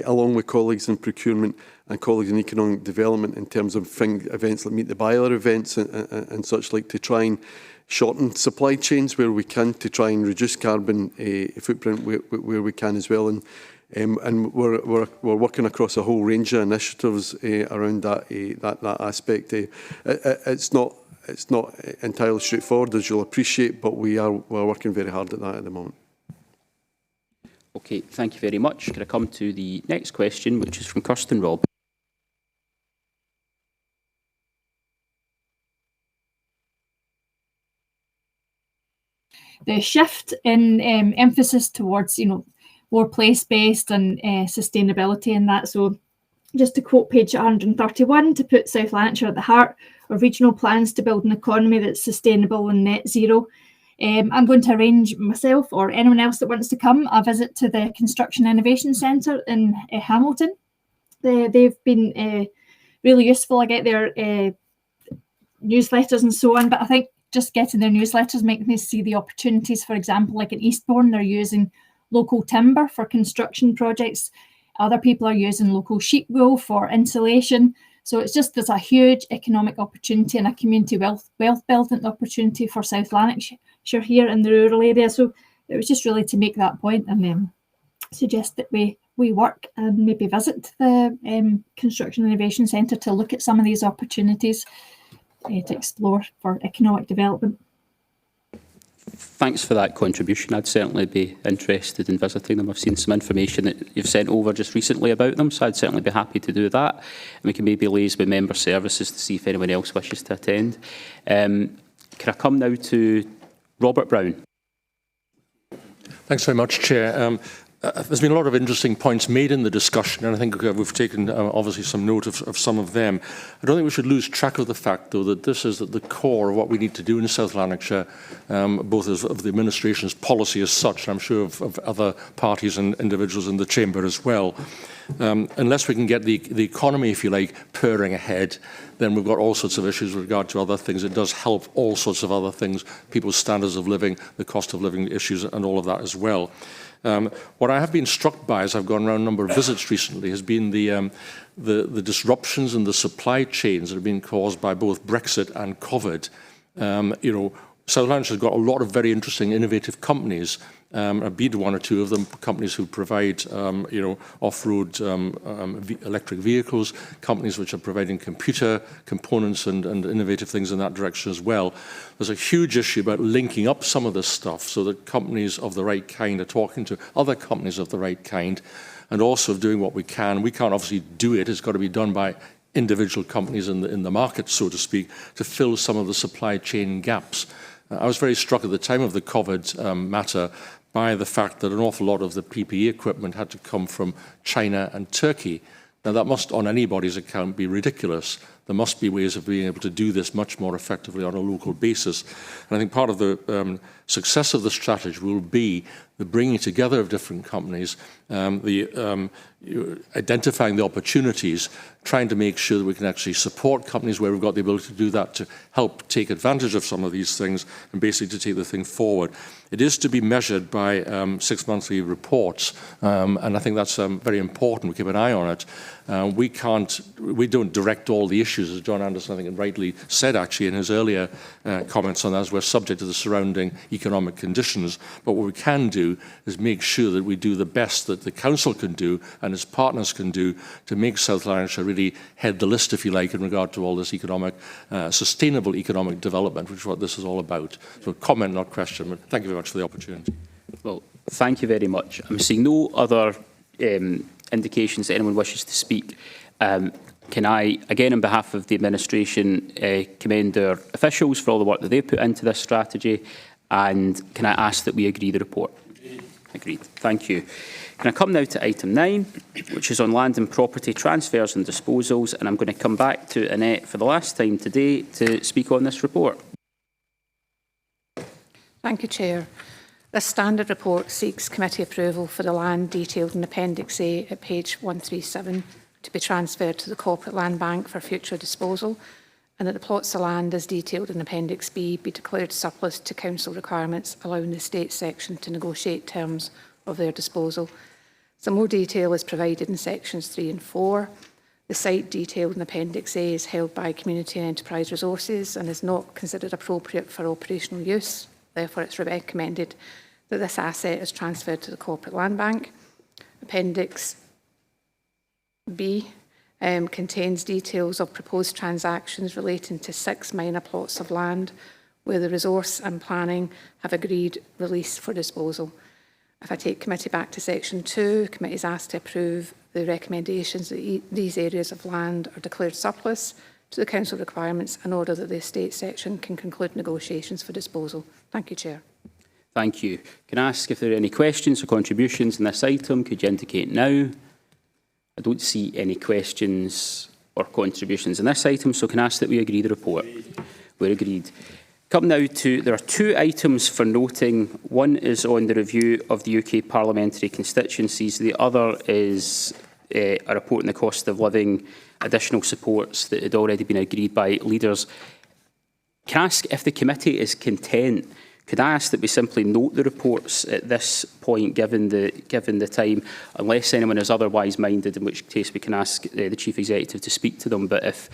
along with colleagues in procurement and colleagues in economic development in terms of events like Meet the Buyer events and such like, to try and shorten supply chains where we can, to try and reduce carbon footprint where we can as well. And we're working across a whole range of initiatives around that aspect. It's not entirely straightforward, as you'll appreciate, but we're working very hard at that at the moment. Okay, thank you very much. Can I come to the next question, which is from Kirsten Robb? The shift in emphasis towards, more place-based and sustainability and that. So just to quote page 131, to put South Lanarkshire at the heart of regional plans to build an economy that's sustainable and net zero. I'm going to arrange myself or anyone else that wants to come a visit to the Construction Innovation Centre in Hamilton. They've been really useful. I get their newsletters and so on, but I think just getting their newsletters make me see the opportunities. For example, like in Eastbourne, they're using local timber for construction projects. Other people are using local sheep wool for insulation. So it's just, there's a huge economic opportunity and a community wealth building opportunity for South Lanarkshire here in the rural area. So it was just really to make that point and suggest that we work and maybe visit the Construction Innovation Centre to look at some of these opportunities to explore for economic development. Thanks for that contribution. I'd certainly be interested in visiting them. I've seen some information that you've sent over just recently about them, so I'd certainly be happy to do that. And we can maybe liaise with member services to see if anyone else wishes to attend. Can I come now to Robert Brown? Thanks very much, Chair. There's been a lot of interesting points made in the discussion, and I think we've taken obviously some note of some of them. I don't think we should lose track of the fact, though, that this is at the core of what we need to do in South Lanarkshire, both of the administration's policy as such, and I'm sure of other parties and individuals in the chamber as well. Unless we can get the economy, if you like, purring ahead, then we've got all sorts of issues with regard to other things. It does help all sorts of other things, people's standards of living, the cost of living issues, and all of that as well. What I have been struck by as I've gone around a number of visits recently has been the disruptions in the supply chains that have been caused by both Brexit and COVID. South Lanarkshire has got a lot of very interesting, innovative companies. I've been to one or two of them, companies who provide, off-road electric vehicles, companies which are providing computer components and innovative things in that direction as well. There's a huge issue about linking up some of this stuff so that companies of the right kind are talking to other companies of the right kind, and also doing what we can. We can't obviously do it. It's got to be done by individual companies in the market, so to speak, to fill some of the supply chain gaps. I was very struck at the time of the COVID matter by the fact that an awful lot of the PPE equipment had to come from China and Turkey. Now, that must, on anybody's account, be ridiculous. There must be ways of being able to do this much more effectively on a local basis. And I think part of the success of the strategy will be the bringing together of different companies, identifying the opportunities, trying to make sure that we can actually support companies where we've got the ability to do that, to help take advantage of some of these things and basically to take the thing forward. It is to be measured by 6 monthly reports, and I think that's very important. We keep an eye on it. We don't direct all the issues, as John Anderson, I think, rightly said actually in his earlier comments on that, as we're subject to the surrounding economic conditions. But what we can do is make sure that we do the best that the Council can do and its partners can do to make South Lanarkshire really head the list, if you like, in regard to all this economic, sustainable economic development, which is what this is all about. So comment, not question, but thank you very much for the opportunity. Well, thank you very much. I'm seeing no other indications that anyone wishes to speak. Can I, again, on behalf of the administration, commend our officials for all the work that they put into this strategy, and can I ask that we agree the report? Agreed. Thank you. Can I come now to item 9, which is on land and property transfers and disposals, and I'm going to come back to Annette for the last time today to speak on this report. Thank you, Chair. This standard report seeks committee approval for the land detailed in Appendix A at page 137 to be transferred to the Corporate Land Bank for future disposal, and that the plots of land as detailed in Appendix B be declared surplus to council requirements, allowing the State section to negotiate terms of their disposal. Some more detail is provided in sections 3 and 4. The site detailed in Appendix A is held by Community and Enterprise Resources and is not considered appropriate for operational use. Therefore, it's recommended that this asset is transferred to the Corporate Land Bank. Appendix B contains details of proposed transactions relating to 6 minor plots of land where the resource and planning have agreed release for disposal. If I take committee back to section 2, the committee is asked to approve the recommendations that these areas of land are declared surplus to the council requirements in order that the estate section can conclude negotiations for disposal. Thank you, Chair. Thank you. Can I ask if there are any questions or contributions in this item? Could you indicate now? I don't see any questions or contributions in this item, so can I ask that we agree the report? We're agreed. Come now to, there are two items for noting. One is on the review of the UK parliamentary constituencies. The other is a report on the cost of living, additional supports that had already been agreed by leaders. Can I ask if the committee is content? Could I ask that we simply note the reports at this point, given the time, unless anyone is otherwise minded, in which case we can ask the Chief Executive to speak to them. But if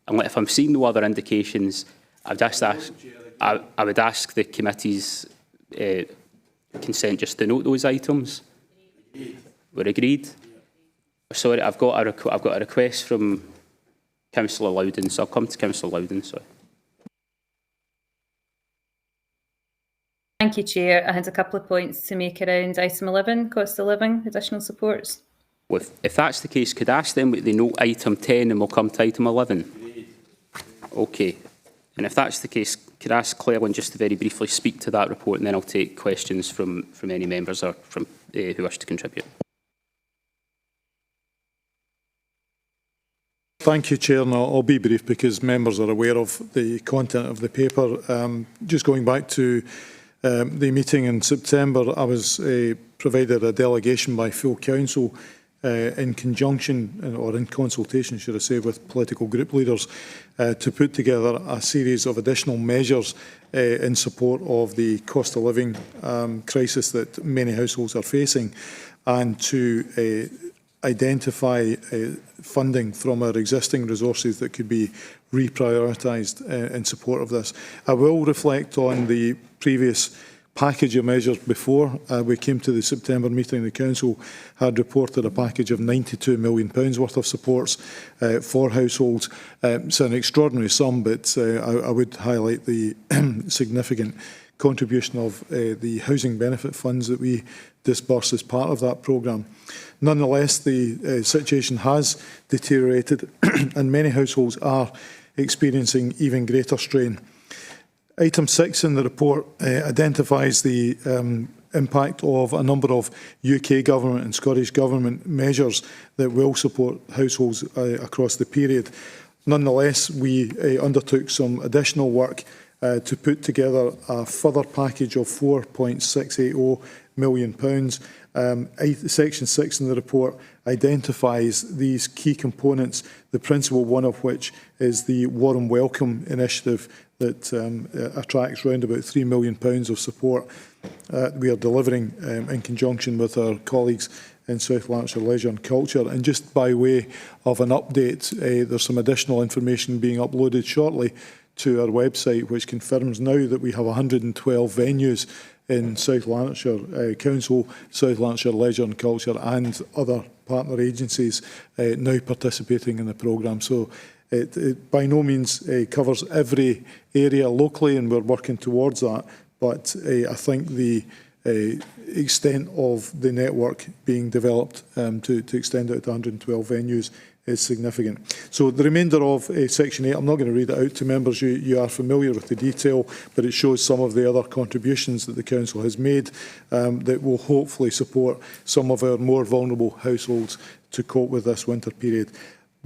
I'm seeing no other indications, I would ask the committee's consent just to note those items. We're agreed. Sorry, I've got a request from Councillor Loudon, so I'll come to Councillor Loudon. Sorry. Thank you, Chair. I had a couple of points to make around item 11, cost of living, additional supports. Well, if that's the case, could I ask them that they note item 10 and we'll come to item 11? Okay. And if that's the case, could I ask Claire just to very briefly speak to that report, and then I'll take questions from any members or from who wish to contribute. Thank you, Chair. And I'll be brief because members are aware of the content of the paper. Just going back to the meeting in September, I was provided a delegation by full council in conjunction, or in consultation, should I say, with political group leaders to put together a series of additional measures in support of the cost of living crisis that many households are facing, and to identify funding from our existing resources that could be reprioritised in support of this. I will reflect on the previous package of measures before we came to the September meeting. The Council had reported a package of £92 million worth of supports for households. It's an extraordinary sum, but I would highlight the significant contribution of the housing benefit funds that we disburse as part of that programme. Nonetheless, the situation has deteriorated and many households are experiencing even greater strain. Item 6 in the report identifies the impact of a number of UK Government and Scottish Government measures that will support households across the period. Nonetheless, we undertook some additional work to put together a further package of £4.680 million. Section 6 in the report identifies these key components, the principal one of which is the Warm Welcome initiative that attracts around about £3 million of support. We are delivering in conjunction with our colleagues in South Lanarkshire Leisure and Culture. And just by way of an update, there's some additional information being uploaded shortly to our website, which confirms now that we have 112 venues in South Lanarkshire Council, South Lanarkshire Leisure and Culture and other partner agencies now participating in the programme. So it by no means covers every area locally, and we're working towards that. But I think the extent of the network being developed to extend out to 112 venues is significant. So the remainder of Section 8, I'm not going to read it out to members. You are familiar with the detail, but it shows some of the other contributions that the Council has made that will hopefully support some of our more vulnerable households to cope with this winter period.